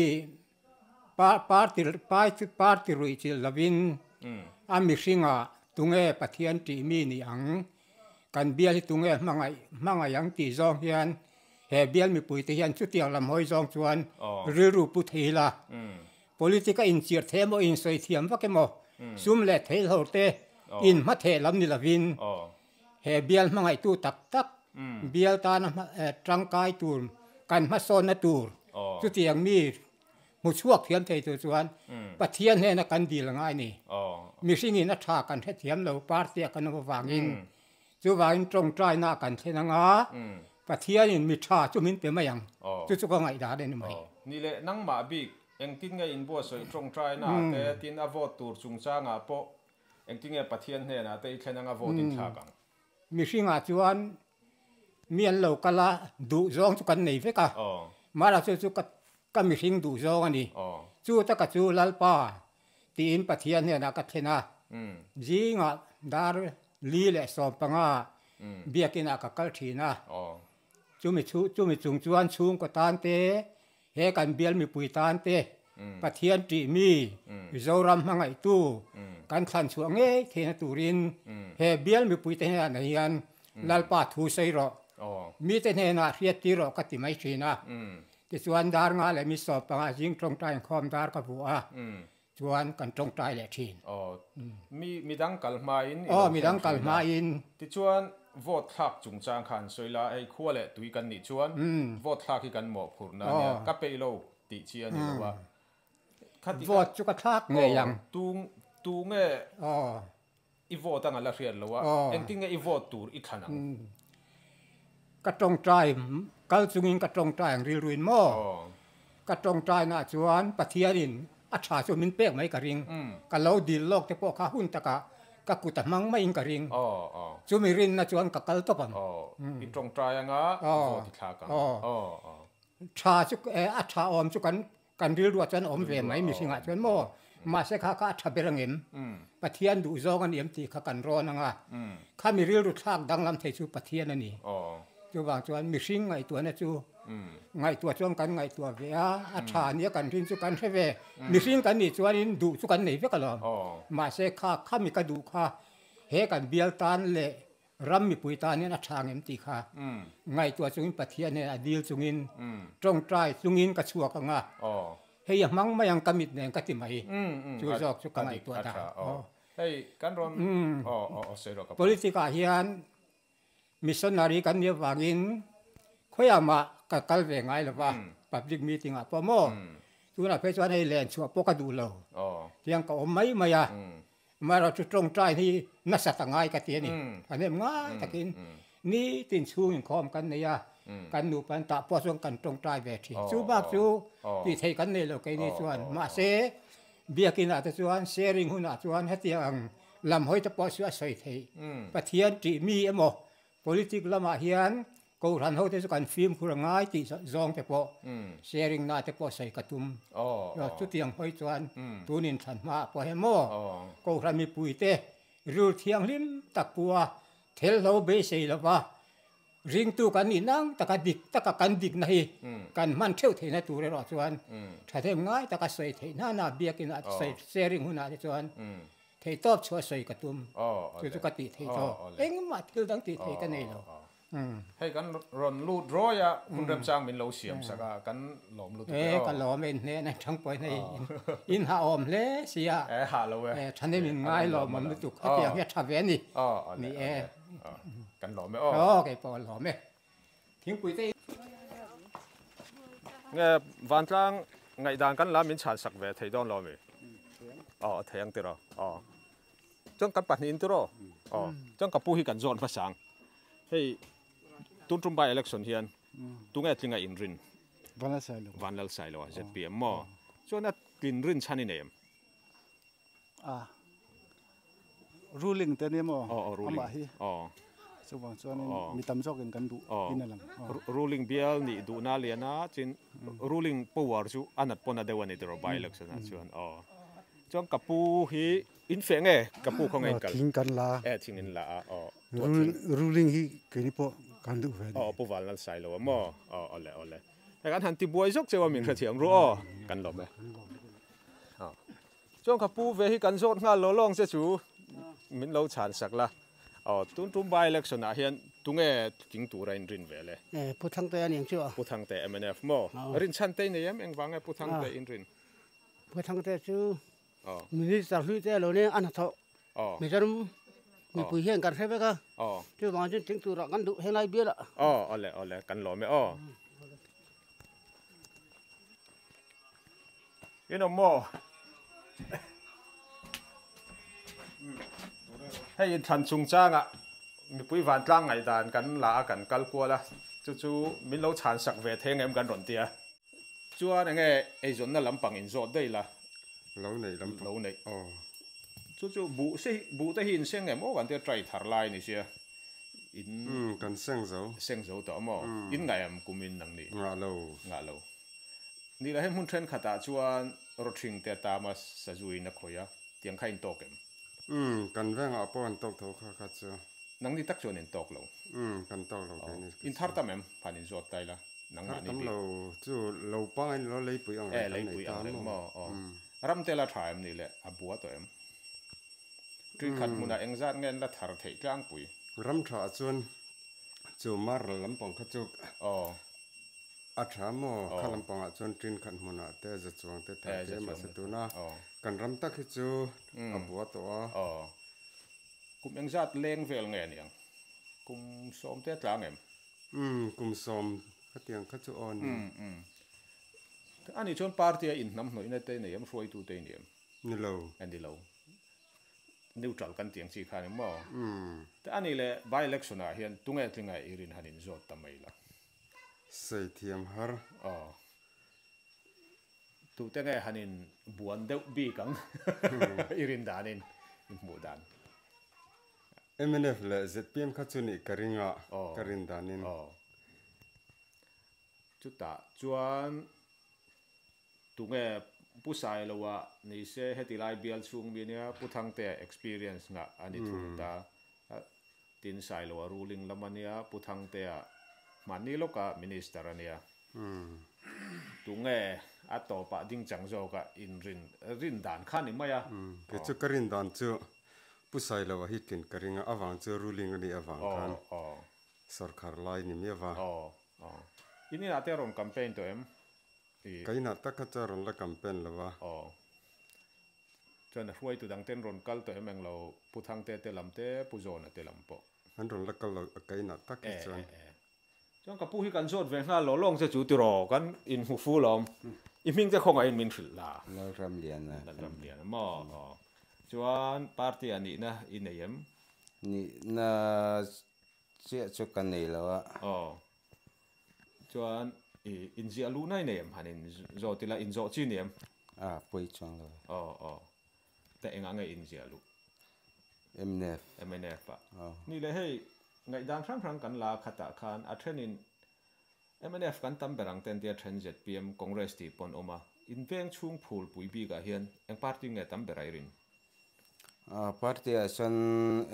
party rui chi lavin ami singa tunge pathian ti mi ni ang kan bial tunge mangai yang ti zong hian he bial mi pui te hian chu tiang lam hoi zong chuan riru pu theila politica in chiar themo in soi thiam vakemo sum le theil horte in ma the lam ni lavin he bial mangai tu tak tak bial ta na trangkai tur kan ma son na tur chu tiang mi mu chuak thiam thei tu chuan pathian he na kan dil ngai ni mi singi na tha kan the thiam lo party kan no wangin chu wangin trong trai na kan thena nga pathian in mi tha chu min pe mayang chu ko ngai da de ni mai ni le nang ma bi engtin nge in bo soi trong trai na te tin a vote tur chung cha nga po engtin nge pathian he na te thena nga vote in tha kang mi singa chuan mian lo kala du zong chu kan nei ve ka mara chu ka mi sing du zong ani chu ta ka chu lalpa tin pathian he na ka thena jinga dar li le so panga biakina ka kal thina chu mi chung chuan chung ko tan te he kan bial mi pui tan te pathian ti mi zoram mangai tu kan than chu nge thena turin he bial mi pui te na hian lalpa thu sei ro mi te ne na riat ti ro ka ti mai thina ti chuan dar nga le mi so panga jing trong tai khom dar ka bua chuan kan trong tai le thin mi dang kal ma in mi dang kal ma in ti chuan vote thak chung chang khan soila ai khua le tui kan ni chuan vote thak ki kan mo phur na nia ka pe lo ti chi ani wa vote chu ka thak nge yang tu nge I vote ang ala riat lo wa engting nge I vote tur I thanang ka trong tai kal chungin ka trong tai ang ril ruin mo ka trong tai na chuan pathianin a tha chu min pek mai ka ring ka lo dil lok te po kha hun taka ka kuta mang mai in ka ring chu mi rin na chuan ka kal to pam I trong tai anga vote tha ka tha chu a tha om chu kan ril ru chuan om ve mai mi singa chuan mo ma se kha ka tha berangem pathian du zong an em ti kha kan ron anga kha mi ril ru thak dang lam thei chu pathian ani chu wang chuan mi sing ngai tu na chu ngai tu chuan kan ngai tu ve a tha nia kan rin chu kan the ve mi sing kan ni chuan in du chu kan nei ve ka lo ma se kha mi ka du kha he kan bial tan le ram mi pui tan ni na thang em ti kha ngai tu chungin pathian ne adil chungin trong trai chungin ka chuak anga hei mang mayang kamit ne ka ti mai chu jok chu ka ngai tu da hei kan ron se ro ka politika hian missionary kan ne wangin khoyama ka kal ve ngai lo wa public meeting a po mo tu na pe chuan ei len chu po ka du lo tiang ka om mai maya mara chu trong trai hi na sa ta ngai ka ti ni anem ngai takin ni tin chu in khom kan ne ya kan nu pan ta po chuan kan trong trai ve thi chu bak chu ti thei kan ne lo ke ni chuan ma se biakina ta chuan sharing huna chuan hetiang lam hoi ta po chu a soi thei pathian ti mi emo politic lama hian ko ran ho te kan film khura ngai ti zong te po sharing na te po sai katum chu tiang hoi chuan tunin than ma po he mo ko ran mi pui te rul thiang lim takua thel lo be sei lawa ring tu kan ni nang taka kan dik na hi kan man theu the na tu re ro chuan tha them ngai taka sai the na biakin a sai sharing huna te chuan thei top chho sai katum chu ka ti thei to eng ma thil dang ti thei ka nei lo hei kan ron lu draw ya kun rem chang min lo siam saka kan lom lu ka lom en ne na thang poi nei in ha om le sia ha lo we thane min ngai lom man tu ka ti ya tha ve ni ni kan lom me cái po lom me thing pui te nge van tlang ngai dan kan la min chan sak ve thei don lo me theyang te ro chong kan pan in turo chong kapu hi kan zon pasang hey tun by election hian tunga tlinga in rin vanlal sailo ZPM mo so na tin rin chani nem ruling te ne mo ruling so wang chuan mi tam jok in kan du in alang ruling bial ni du na liana chin ruling power chu anat pona dewani tro by election a chuan chong kapu hi in fenge kapu khong en kal thing kan la thing in la ruling hi keni po kan du ve po vanlal sailo mo ole kan han ti buai jok chewa min kha thiam ro kan lo me chong kapu ve hi kan zot nga lo long se chu min lo chan sak la tun by election a hian tunge king tura in rin vele puthang te ani chu puthang te MNF mo rin chan te ne yam engwang puthang te in rin puthang te chu minister hui te lo ne an tho mi jarum mi pui hian kan thebe ka chu wang jin king tura kan du helai bia la ole kan lo me you know more hey than chung changa mi pui van tlang ngai dan kan la kan kal kwa la chu min lo chan sak ve theng em kan ron tia chuan nge ei zon na lampang in zot dei la lo nei chu bu te hin seng em kan te trai thar lai ni sia in kan seng zo to mo in ngai am kumin nang ni nga lo ni la hem hun thren khata chuan ro thing te ta ma sa zui na khoya tiang khain to kem kan venga pon tok tho kha chu nang ni tak chon en tok lo kan tok lo in thar ta mem phanin zot tai la nang ma ni bi lo chu lo pa lo lei pui ang lei pui ang mo ram te la thaim ni le abua to em tui khat muna engzat ngen la thar thei tlang pui ram tha chuan chu mar lampang kha chu a tha mo kha lampang a chuan trin khat muna te za chuang te tha te ma se tu na kan ram tak hi chu abua to kum engzat leng vel nge niang kum som te tlang em kum som kha tiang kha chu on ani chon party in nam noi na te ne em roi tu te ni em ni lo neutral kan tiang chi khan mo te ani le by election a hian tunge tlinga irin hanin zot tamai la sei thiam har tu te nge hanin buan deuh bi kang irin danin mu dan MNF le ZPM kha chu ni karinga karin danin chuta chuan tunge pusai lowa ni se hetilai bial chung mi nia puthang te experience nga ani thuta tin sai lo ruling lamania puthang te mani loka minister ania tunge ato pa ding changzo ka in rin dan khani maya ke chu karin dan chu pusai lo hi kin karinga awang chu ruling ni awang kan sarkar lai ni me wa ini ate ron campaign to em kaina takacharon la campaign lawa chana huai tu dang ten ron kal to em englo puthang te lamte puzona te lampo han ron la kal kaina tak chuan chong ka pu hi kan zot ve nga lo long se chu ti ro kan in hu fu lom I ming te khong a in min thil la la ram lian mo chuan party ani na in em ni na che chu kan nei lawa chuan in zia lu nai nem hanin zo tila in zo chi nem pui chang lo te enga ngai in zia lu MNF pa ni le hei ngai dang thrang kan la khata khan a thenin MNF kan tam berang ten dia then ZPM Congress ti pon oma in veng chung Phûlpui bi ga hian eng party nge tam berai rin party a son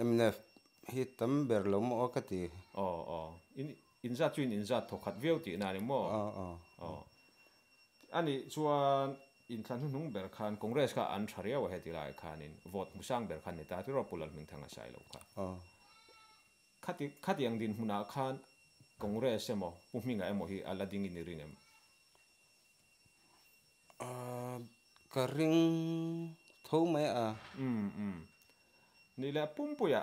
MNF hi tam ber lo mo ka ti in za twin in za thokhat veu ti na ni mo ani chuan in than hnung ber khan Congress ka an tharia wa heti lai khan in vote musang ber khan ni ta ti ro pulal ming thanga sai lo kha khati ang din huna khan Congress emo puminga emo hi alading in ringem karing tho mai ni la pumpuya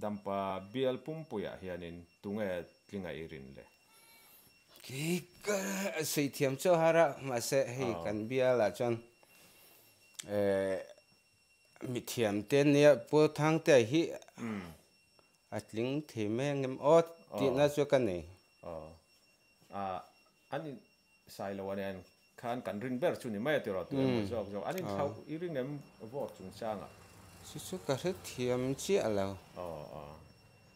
dampa bial pumpuya hianin tunge tlinga irin le ki ka sei thiam cho hara ma se hi kan biala chon mi thiểm tên nia bố thang tệ hi tling thì mấy em ớt tiền nó cho cái này anh sai lâu anh khan cần rin ber chu ni mai ti ro tu em zo anh thau i ring em vo chung sang à su cái thứ thiểm chia lâu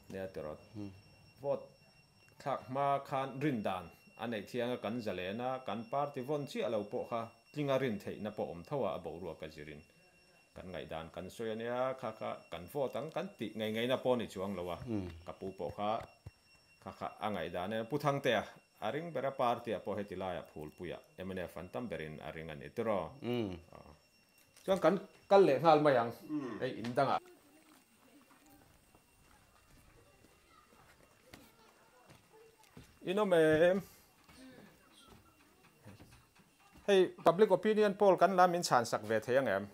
nè ti ro vo thak ma khan rin dan anh ấy thiang kan zale na kan party von chia lâu po kha tlinga rin thei na po om thawa bo ru ka jirin kan ngai dan kan soya nia kha kan vo tang kan ti ngai na po ni chuang lawa kapu po kha angai dan ne puthang te aring bera party po hetilaya Phûlpui emene fantam berin aring an itro chuang kan kal le ngal mayang ei indanga mem hey public opinion poll kan lamin chan sak ve theyang em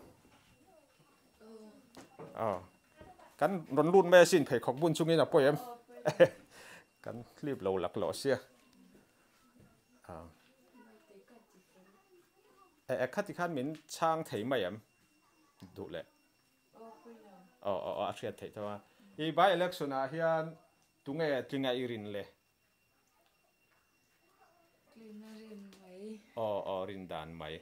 kan ron lun me sin phei khok bun chungin a po em kan clip lo lak lo sia khati khan min chang thei mai em du le a thiat thei tawa I by election a hian tunge tlinga irin le rin dan mai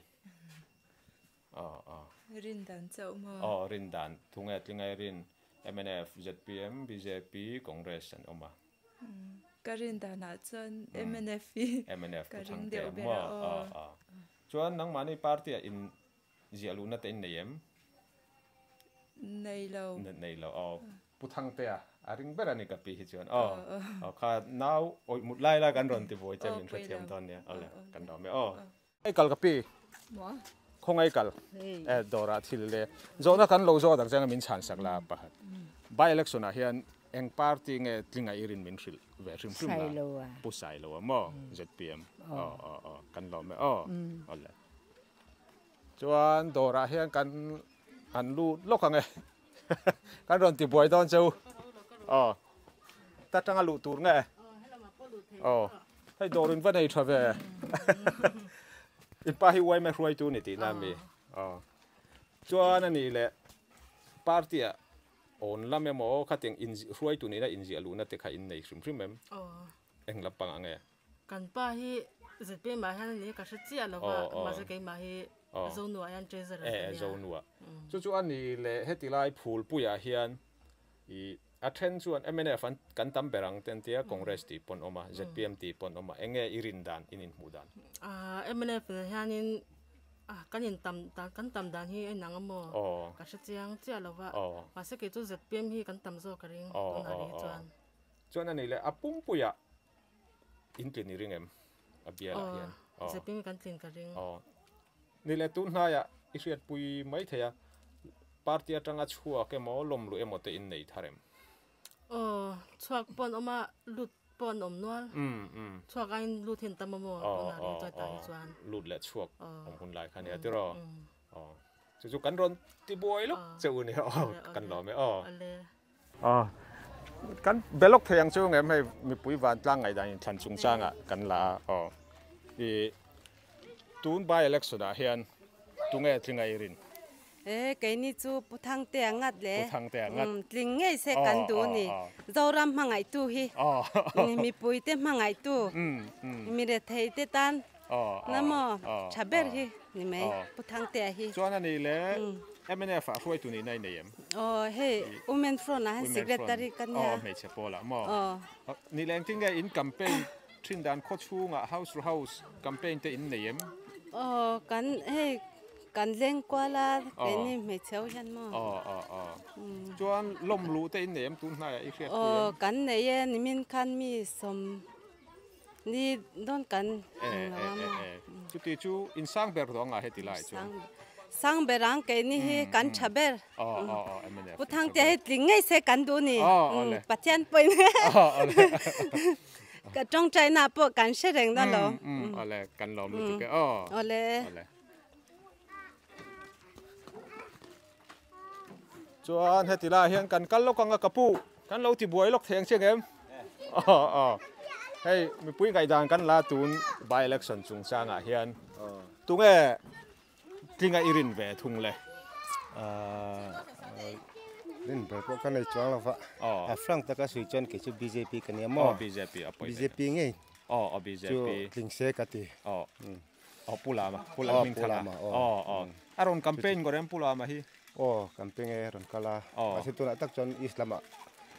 rin dan chau ma rin dan tunge tlinga irin MNF ZPM BJP Congress an oma karin dan na chon MNF karing deu bera chuan nang mani party in zialuna te in neyem nei lo puthang te aring bera ni kapi hi chuan kha now oi mutlai la kan ron ti voi chemin khathiam ton ne ale kan do me ai kal kapi khong ai kal dora thil le zona kan lo zo dak jang min chan sak la pa by election a hian eng party nge tlinga irin min thil ve rim rim la pusai lo mo ZPM kan lo me ole chuan dora hian kan an lu lokang kan ron ti boi don cheu ta tanga lu tur nge hay dorin van hay thave in pa hi wai me ruai tu ni ti na mi chuan ani le party a on la me mo khating in ruai tu ni na in ji alu na te kha in nei hrim hrim mem eng la pang ange kan pa hi ZP ma han ni ka chia lo wa ma se ke ma hi zonu ayan treasure zonu chu ani le hetilai Phûlpui a hian I attend chuan MNF kan tam berang ten tia Congress ti pon oma ZPM ti pon oma enge irin dan inin mudan MNF hianin kanin tam dan hi nangamo ka chiang chia lo wa ma se ke chu ZPM hi kan tam zo karing na ri chuan ani le apum puya in tlin ring em abiala hian ZPM kan tlin karing ni le tu na ya isiat pui mai theya party atanga chua ke mo lom lu emote in nei tharem chuak pon oma lut pon om nual chuak ain lut hin tamamo na ri choi tai chuan lut le chuak om hun lai khania ti ro chu kan ron ti boi lu cheu ni kan lo me kan belok theyang chu ngem hei mi pui van tlang ngai dan than chung changa kan la I tun by election a hian tunge tlinga irin cái ní chú puthang te ngat le tling ngay se kan du ni zoram mangai tu hi mipuiten mangai tu mi re thei te tan namo chaber hi ni mai puthang te hi chuan ani le MNF a huai tu ni nai nei em he women front a secretary kan ya me che pola mo ni leng tinga in campaign thin dan kho chunga house to house campaign te in nei em kan he kan leng kwa la cái này mấy cháu dân mà chuan lom lu te in nem tun na I khiat kan này ni min kan mi som ni don kan chu ti chu in sang ber ronga heti lai chu sang berang cái này he kan chaber puthang te tling ngay se kan du ni pathian poi ka trong chai na po kan se reng da lo ole kan lom lu ke ole chuan hetila hian kan kal lo kanga kapu kan lo ti buai lok theng cheng em hey mi pui ngai dan kan la tun by election chung changa hian tunge tlinga irin ve thung le Rin berpo kan ai chuang lova. Frank ta ka sui chon ke chu BJP kan ya mo. BJP nge. BJP. Tling se ka ti. Pulama. Pulama min thala. Aron campaign gorem pulama hi. Campaign e ron kala. Asitu na tak chon Islam.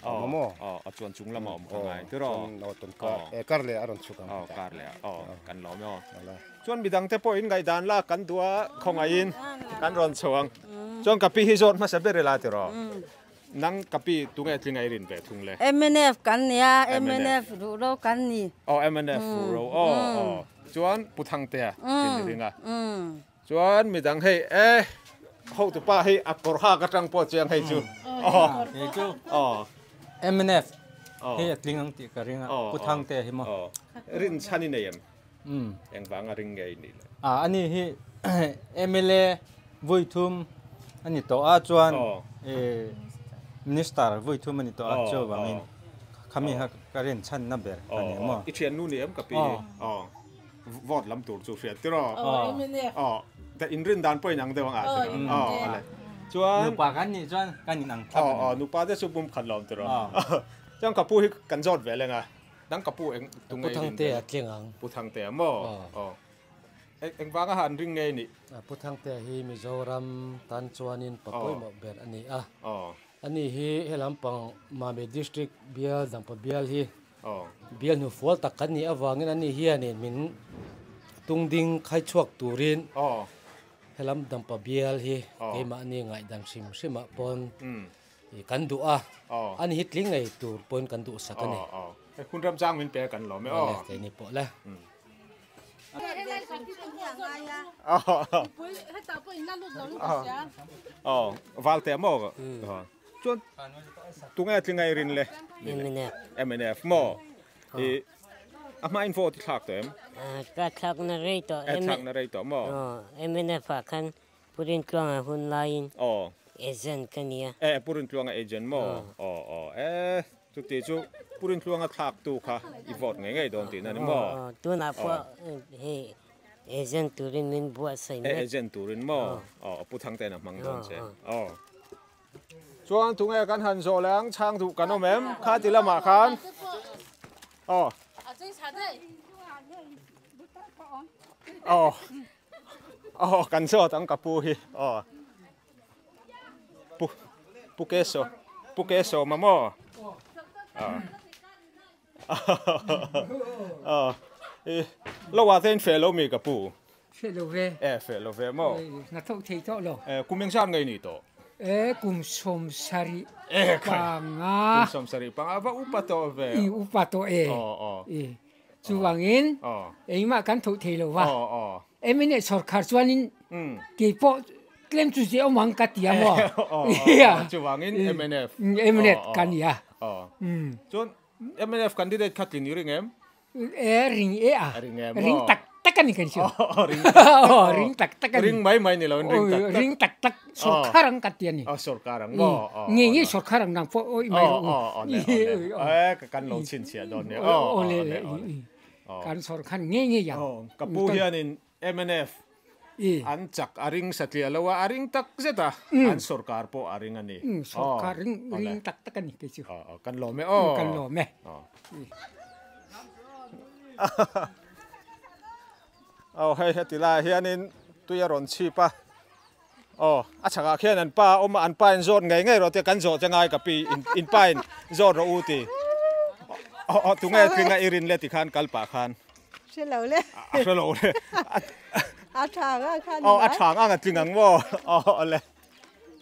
Mo. Chuan chung lama ngai tiro. No ton ka. Karle aron chukam. Karle. Kan lo mo. Chuan bidang te po in ngai dan la kan tua khongain kan ron chuang. Chuan kapi hi zot ma sabere la tiro. Nang kapi tungai tlingai rin ve thung le. MNF kan ya, MNF ro kan ni. MNF ro. Chuan puthang te tin ringa. Chuan midang hei ho tu pa hei akor ha ka tang po chiang hei chu. MNF hei tling ang ti ka ringa puthang te hi mo. Rin chani nei em. Eng wanga ring ngai ni. Ani hi MLA voi thum ani to a chuan minister voi thum ani to a chu wangin khami ha ka ren chan na ber ani mo. I thian nu ni em kapi. Vot lam tur chu fiat tiro. Ta in rin dan poi nang de wang a. Chuan nu pa kan ni chuan kan ni nang. Nu pa de su bum khan lom tiro. Chang kapu hi kan jot ve lenga. Nang kapu eng tungai puthang te atling ang. Puthang te mo. Eng wanga han ring ngai ni. Puthang te hi Mizoram tan chuanin papoi mo ber ani a. Ani hi helampang Mame district bial dangpa bial hi. Bial nu fol tak kan ni awangin ani hi ani min tungding khai chuak turin. Helam dangpa bial hi keima ani ngai dang sim sima pon. Kan du a. Ani hitling ngai tur pon kan du sakani. Kun ram jang min pe kan lo me cái này bỏ la valte mo chon tungai tlingai rin le MNF mo ama info ti thak tem ka thak na rei to mo MNF kan purin klanga hun lain agent kania purin klanga agent mo chu ti chu purin klanga thak tu kha I vote ngai don ti na ni mo tu na po he agent turin min bua sai me agent turin mo puthang te na mang don che chuan tungai kan han zo lang chang tu kan omem kha ti lama khan kan zo tang kapu hi pukeso mamo lo wa ten fe lo mi kapu fe lo ve mo na thau thei to lo kumeng san ngai ni to kum som sari panga som sari panga va upato ve upato chuwangin eima kan thau thei lo wa emine sarkar chuanin ke po klem chu je omang ka tia mo chuwangin MNF kan ya chon MNF candidate khatlin ring em ring tak kan ni kan chu ring tak ring mai ni lo ring tak sarkarang ka tia ni sarkarang mo ngi sarkarang nang po oi mai kan lo chin sia don ne kan sarkar ngi ya kapu hianin MNF an chak aring satlia lawa aring tak zeta an sarkar po aring ani sarkar ring tak kan ni chu kan lo me kan lo me hei hetila hianin tuyaron chi pa achanga khian an pa oma an pa in zot ngai ro te kan zo changai kapi in pain zot ro uti tungai tlinga irin le ti khan kalpa khan Hello le Athanga khan athanga nga tlingang mo le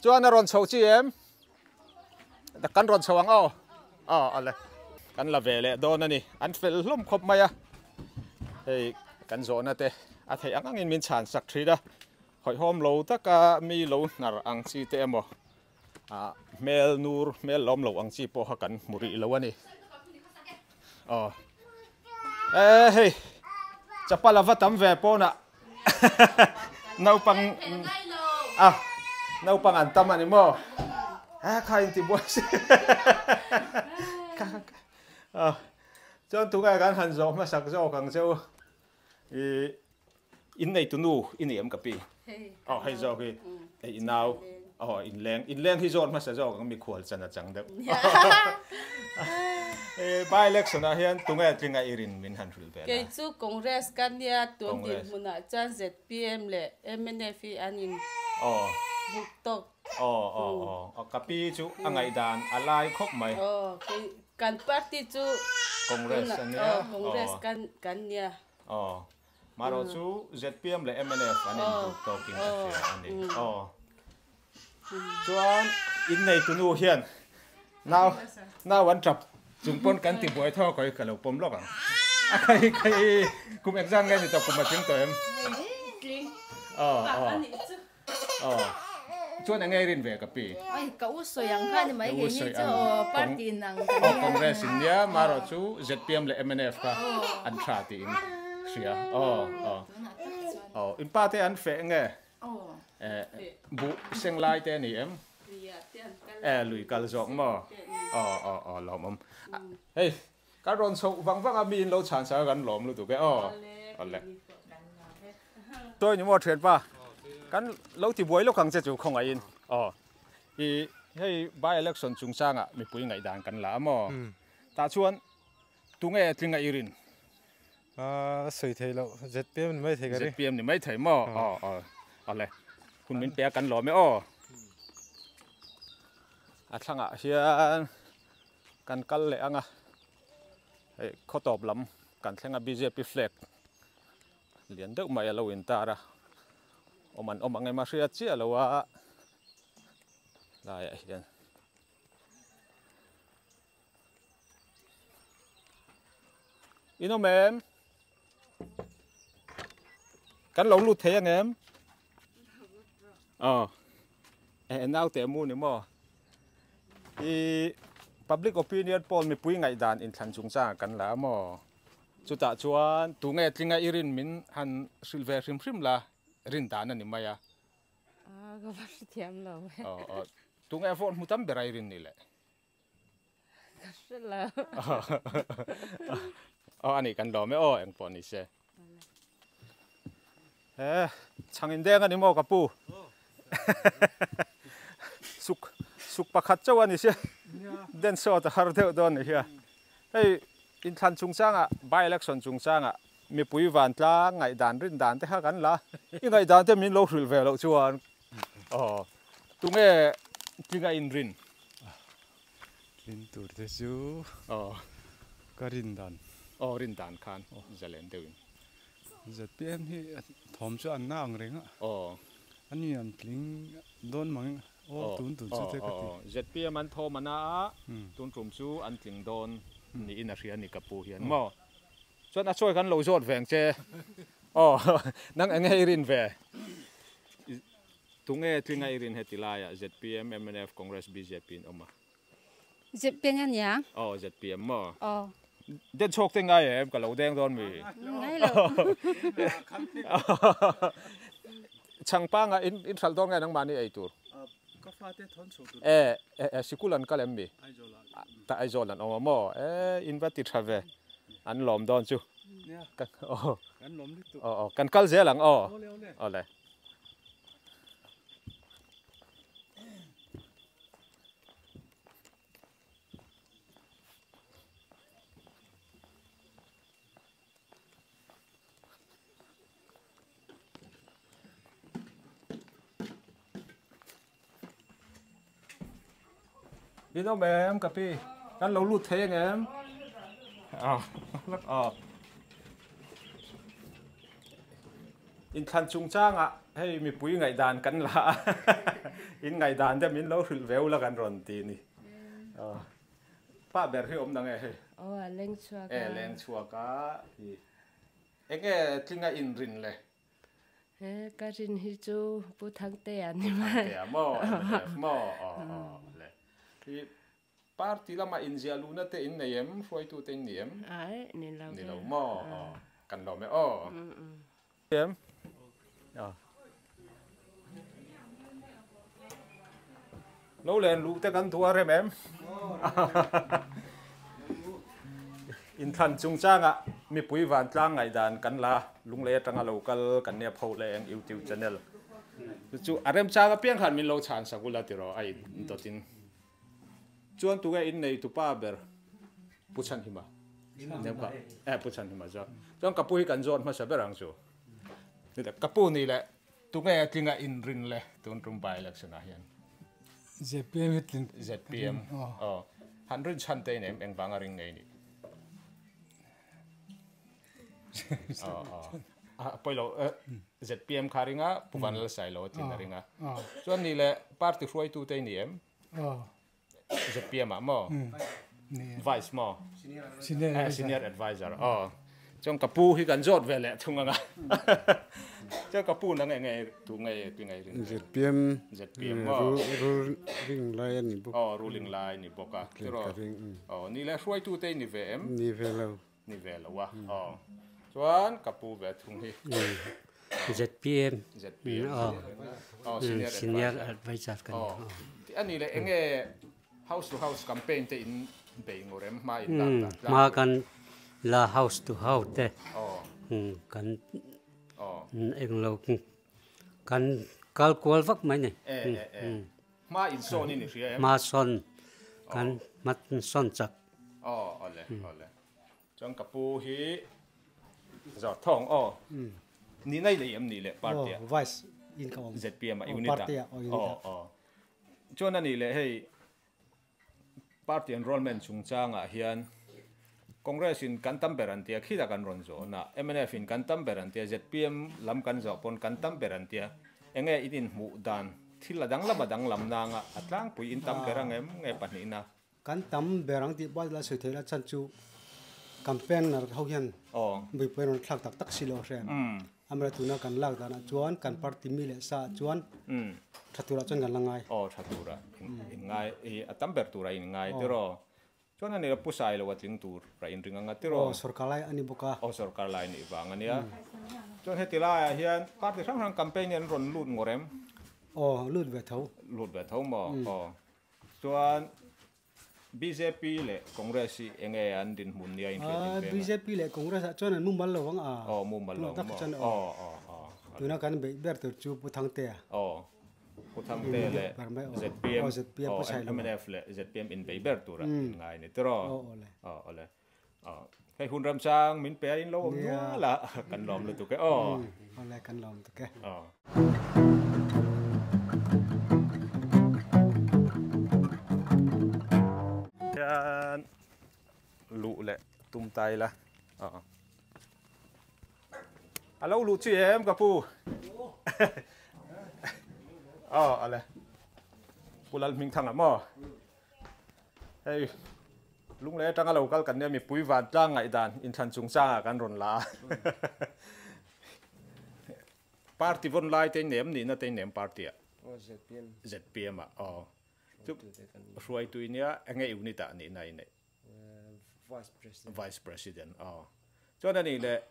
chuan ron chho chi em da kan ron chawang le kan la vele don ani an fel hlom khop maya hei kan zo na te a thei angin min chan sak thri da hoi hom lo taka mi lo nar ang chi te mo mel nur mel lom lo ang chi po ha kan muri lo ani hei chapala vatam ve po na naupang naupang antam ani mo khain ti boys chon tungai kan han zo ma sak zo kang zo in nei tu nu in em kapi hei zo ki now in leng hi zon ma sa zo kang mi khwal chana chang de by election a hian tunga tlinga irin min han rul ve ke chu congress kan nia tuam din huna chan ZPM le MNF anin buk tok kapi chu angai dan alai khop mai kan party chu congress ania congress kan nia maro chu ZPM le MNF anin buk toking ani chuan in nei tunu hian now one trap chúng con cắn tìm bói thao coi cả lầu pom lóc à cái cùng exam nghe thì tập cùng mà tiếng tụi em chỗ này nghe riêng về cái pi cậu soi yang khai mấy cái như cho party năng Congress India mà rồi chú ZPM là MNF cả anh trả tiền xia in pa thế anh phê nghe bu sinh lai thế này em lùi cả giọng mà lòm ông hey cái rôn sâu vắng vắng amin lâu chán sao gần lòm luôn tụi cái lẹ tôi những món chuyện pa cái lâu thì buổi lúc hàng sẽ chịu không ai in thì hey by election chung sang à mình bùi ngày đàn cần lá mà ta chuan tụi nghe tiếng ngày irin sợi thề lâu ZPM mấy thề cái ZPM thì mấy thề mà lẹคุณมิ้นเปียกันหล่อไหมทั้งเฮียกันกันเลยอ่ะเขาตอบลำกันทั้งBJP flag เลียนเด็กไม่เราอินตาระมันไงมาเสียเจียแล้วว่าได้เฮียอินโนแมมกันหลงลุดเทียงแงมnowแต่มูนี่มั้งpublic opinion poll มีปุ้ยไงด่านอินทันจุงจ้ากันแล้วมั้งจุดตาชวนตัวเงี้ยทิ้งไงอิรินมินหันซิลเวอร์ริมละรินด่านนั่นนี่มั้ยก็ว่าเทียมเราตัวเงี้ยฟอนมุตัมเบรายรินนี่แหละก็ใช่แล้วอันนี้กันรอไหมเอ็งปอนนี่เช่ช่างอินเดียกันนี่มั้งกับปูสุกประคัตเจ้าวันนี้เช่เดินสอดฮาร์เดลดอนนี่เฮียอินทันจุงจ้างby election จุงจ้างมีปุยวันตาไงด่านรินด่านแต่หากันละยังไงด่านแต่มีโลกริลเวลชวนตรงจริงอินรินตัวเดียวก็รินด่านรินด่านคันจะเล่นเดินZPM ที่ทอมชวนน่าอังเริงอันนี้อันลิงโดนมั้งตุนสุดท้ายก็ZPM มันโทรมานะตุนกลุ่มชูอันลิงโดนนี่อินเดียนี่กับปูเฮียนมั้งส่วนช่วยกันโลจอดแฝงเจนั่งไงรินแฝงตุงไงที่ไงรินเฮติลายZPM MNF Congress BJP ออกมา ZPM ยังยังZPM มั้งเดินโชคได้ไงกับเราแดงโดนมีไงเหรอช่างปังอินสัลตอนไงนังมานี่ไอตัวก็ฟาเต้ทอนสุดสิกุลันก็เล่มมีแต่ไอโจลันออกมาอินวัติทราเวอันหลอมโดนจูกันหลอมนิดตัวกันกัลเจหลังเลยพี่น้องแม่กับพี่กันเราลุดเทงแอมอินทันจุงจ้างให้มีปุ้ยไงด่านกันละอินไงด่านจะมินเราหึลเวลละกันรอนตีนี่ป้าเบอร์ที่อมดังไงเล้งชัวเล้งชัวก็เอ็งทิ้งอินรินเลยก็รินฮิจูปูทังเตียนนี่มั้ยหม้อที่ปาร์ตี้ละมาอินเดียลูน่าเตอินเนียมช่วยตัวเต็งเนียมนี่เราหม้อกันเราไม่เนียมเราเล่นลูกแต่กันตัวอะไรแม่อินทันจุงจ้างมีปุยวันจ้างไงด่านกันละลุงเล็ดจังเรากันเนี่ยPholeng YouTube channel chu arem cha ga piang khan min lo chan sakula tiro ai dotin chuan tu ga in nei tu pa ber puchan hima nem ka puchan hima jo chong kapu hi kan zon ma sa berang chu ni da kapu ni le tu ga tinga in rin le tun tum by election a hian ZPM oh 100 chan te nem eng banga ring nei ni poilo ZPM kharinga puvanal sailo tinaringa chuan ni le party hroi tu te ni em ZPM a mo vice mo senior advisor chong kapu hi kan jot vele thunga nga chong kapu na nge tu ngai rin ZPM ruling line ni boka ruling line ni boka tiro ni le hroi tu te ni ve em ni velo wa chuan kapu ve thung hi ZPM senior advisor kan ti ani le enge house to house campaign te in be ngorem ma in ma kan la house to house te kan eng lo kan kal kwal vak mai ne ma in son ni ria ma son kan mat son chak ole chong kapu hi giọt thong ni này là em ni lệ party vice in kaw ZPM unita cho nên ni lệ hey party enrollment chung chang a hian congress in kantam berantia khida kan ron zo na MNF in kantam berantia ZPM lam kan zo pon kantam berantia enge idin mu dan thila dang lam na nga atlang pui in tam berang em nge pani na kantam berang ti ba la soithela chanchu campaign nar hohian mipuiten thak tak silo hren amra tuna kan lak dana chuan kan party mi le sa chuan thatura chon kan langai thatura ngai atam ber tura in ngai tero chuan ani pusai lo watling tur ra in ringa nga tero sarkar lai ani boka sarkar lai ni wang ania chuan hetila hian party sang campaign en ron lut ngorem lut ve tho mo chuan BJP le Congress enge an din mun nia in BJP le Congress chuan an mumal lo wang mumal lo tuna kan be ber tur chu puthang te puthang te le ZPM MNF le ZPM in be ber tur ngai ni tro ole kai hun ram sang min pe in lo la kan lom lu tu ke ole kan lom tu ke lụ lệ tung tay là alo lụ chị em kapu ale pulal mình thằng mò hey lúc lẽ trang alo kal kan mi pui van trang ngai dan in than chung cha kan ron la party von lai te nem ni na te nem party ZPM chụp ruồi tụi nia anh ấy unita này này vice president cho nên là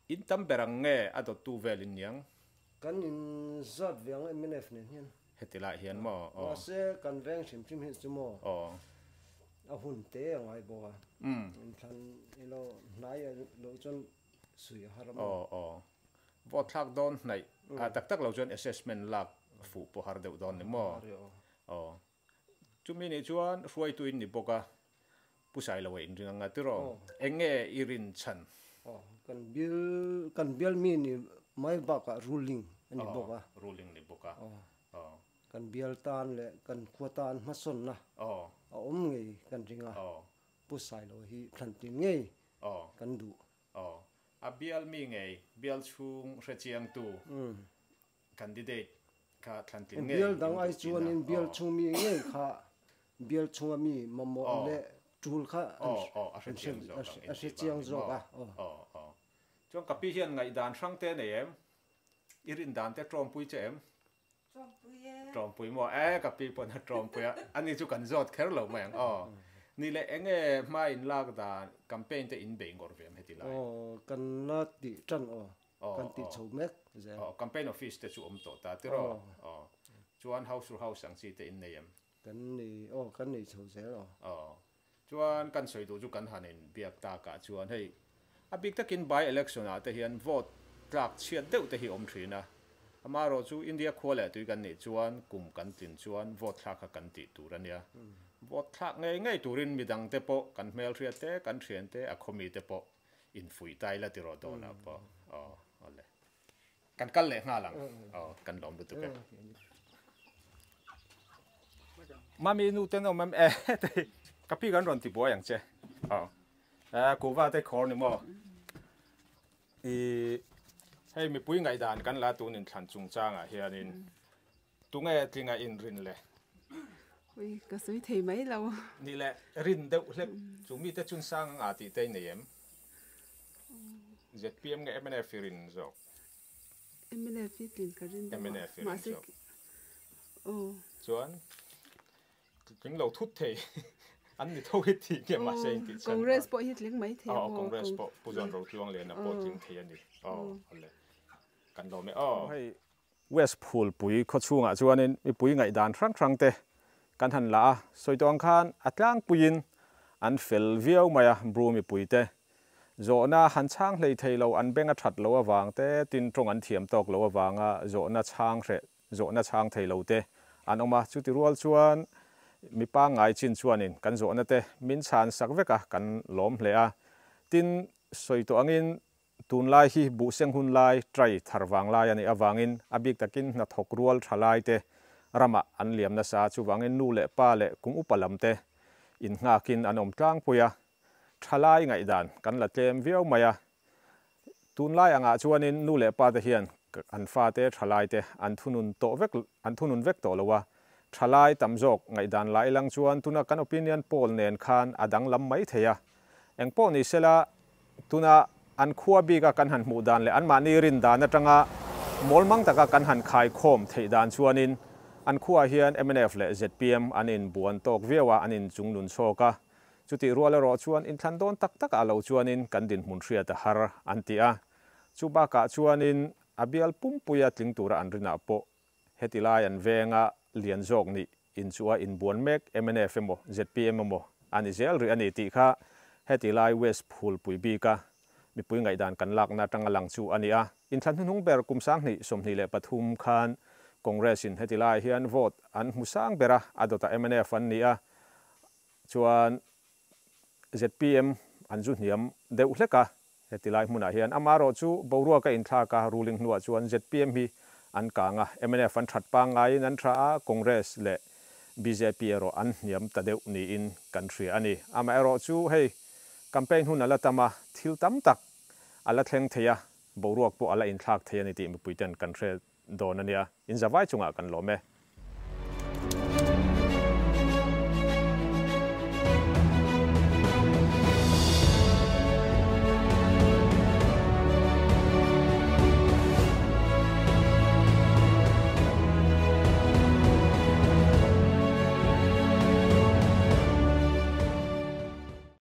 in tâm berang nghe ở đó tu về linh nhang kan in zat viang MNF ne hian heti lại hian mo se kan veng chim hi chu mo a hun te ngai bo in than ilo nai lo chon sui haram vot thak don này tak lo chon assessment lak fu po har deuh don ni mo chumi ni chuan ruồi tui ni boka pusai lo in ringa nga tiro enge irin chan kan bial mi ni mai baka ruling ani boka ni boka kan bial tan le kan khua tan ma son na ngei kan ringa pusai lo hi than tin ngei kan du a bial mi ngei bial chung rechiang tu candidate ka than tin ngei bial dang ai chuan in bial chung mi ngei kha bial chung mi mamo le tul kha a chiang zo ka chong kapi hian ngai dan sang te ne em irin dan te trom pui che em trom pui mo kapi pon ha trom pui ani chu kan zot kher lo mang ni le enge ma in lag da campaign te in be ngor vem heti lai kan na ti chan kan ti chho mek campaign office te chu om to ta tiro chuan house to house ang si te in nei em kan ni chho se chuan kan soi du chu kan hanin biak ta ka chuan hei a big takin by election a te hian vote tlak chiat deuh te hi om thina ama ro chu India khua le tui kan ni chuan kum kan tin chuan vote thla kha kan ti tur ania vote thla ngai turin midang te po kan mel thria te kan thian te a khomi te po in fui tai la ti ro do na po ole kan kal le nga lang kan lom du tu ke mami nu te no mam te kapi kan ron ti bo yang che ku va te khor ni mo hei mi pui ngai dan kan la tu nin thlan chung changa hianin tunga tlinga in rin le ui ka sui thei mai lo ni le rin deuh hlek chu mi te chun sang nga ti te nem ZPM nge MNF rin zo MNF tin ka rin MNF ma se chuan ting lo thut thei an ni tho hit thi ke ma se ti Congress po hit ling mai the Congress po pujon ro tluang le na po ting thei ani ole kan lo me hei West Phûlpui kho chunga chuanin mi pui ngai dan thrang te kan han la soitong khan atlang puin an fel viau maya bru mi pui te zona han chang hlei theilo an benga that lo awang te tin trong an thiam tok lo awanga zona chang theilo te an oma chuti rual chuan mi pa ngai chin chuanin kan zona te min chan sak veka kan lom hle a tin soito angin tun lai hi bu seng hun lai trai tharwang lai ani awangin abik takin na thok rual thalai te rama an liam na sa chuwangin nu le pa le kung upalam te in nga kin anom tlang puya thalai ngai dan kan la tlem viau maya tun lai anga chuanin nu le pa te hian an fa te thalai te an thunun vek to lowa thalai tamjok ngai dan lai lang chuan tuna kan opinion poll nen khan adang lam mai theya engpo ni sela tuna an khua biga kan han mu dan le an mani rin dan atanga molmang taka kan han khai khom thei dan chuanin an khua hian MNF le ZPM anin buan tok viawa anin chungnun choka chuti ruala ro chuan in thlan don tak alo chuanin kan din mun thria ta har antia chuba ka chuanin abial pumpuya tling tura an rina po hetilai an venga lian jok ni in chua in buan mek MNF mo ZPM mo ani zel ri ani ti kha hetilai West Phûlpui bi ka mi pui ngai dan kan lak na tanga lang chu ania in thlan hunung ber kum sang ni somni le pathum khan Congress in hetilai hian vote an musang bera adota MNF an nia chuan ZPM an ju hniam deuh hleka hetilai hmuna hian amaro chu borua ka in thla ka ruling nuwa chuan ZPM hi an kanga MNF an that pa ngai nan tha Congress le BJP ro an hniam ta deuh ni in country ani ama ero chu hei campaign hun ala tama thil tam tak ala thleng theya boruak po ala in thlak theya ni ti mi puiten country donania in zawai chunga kan lome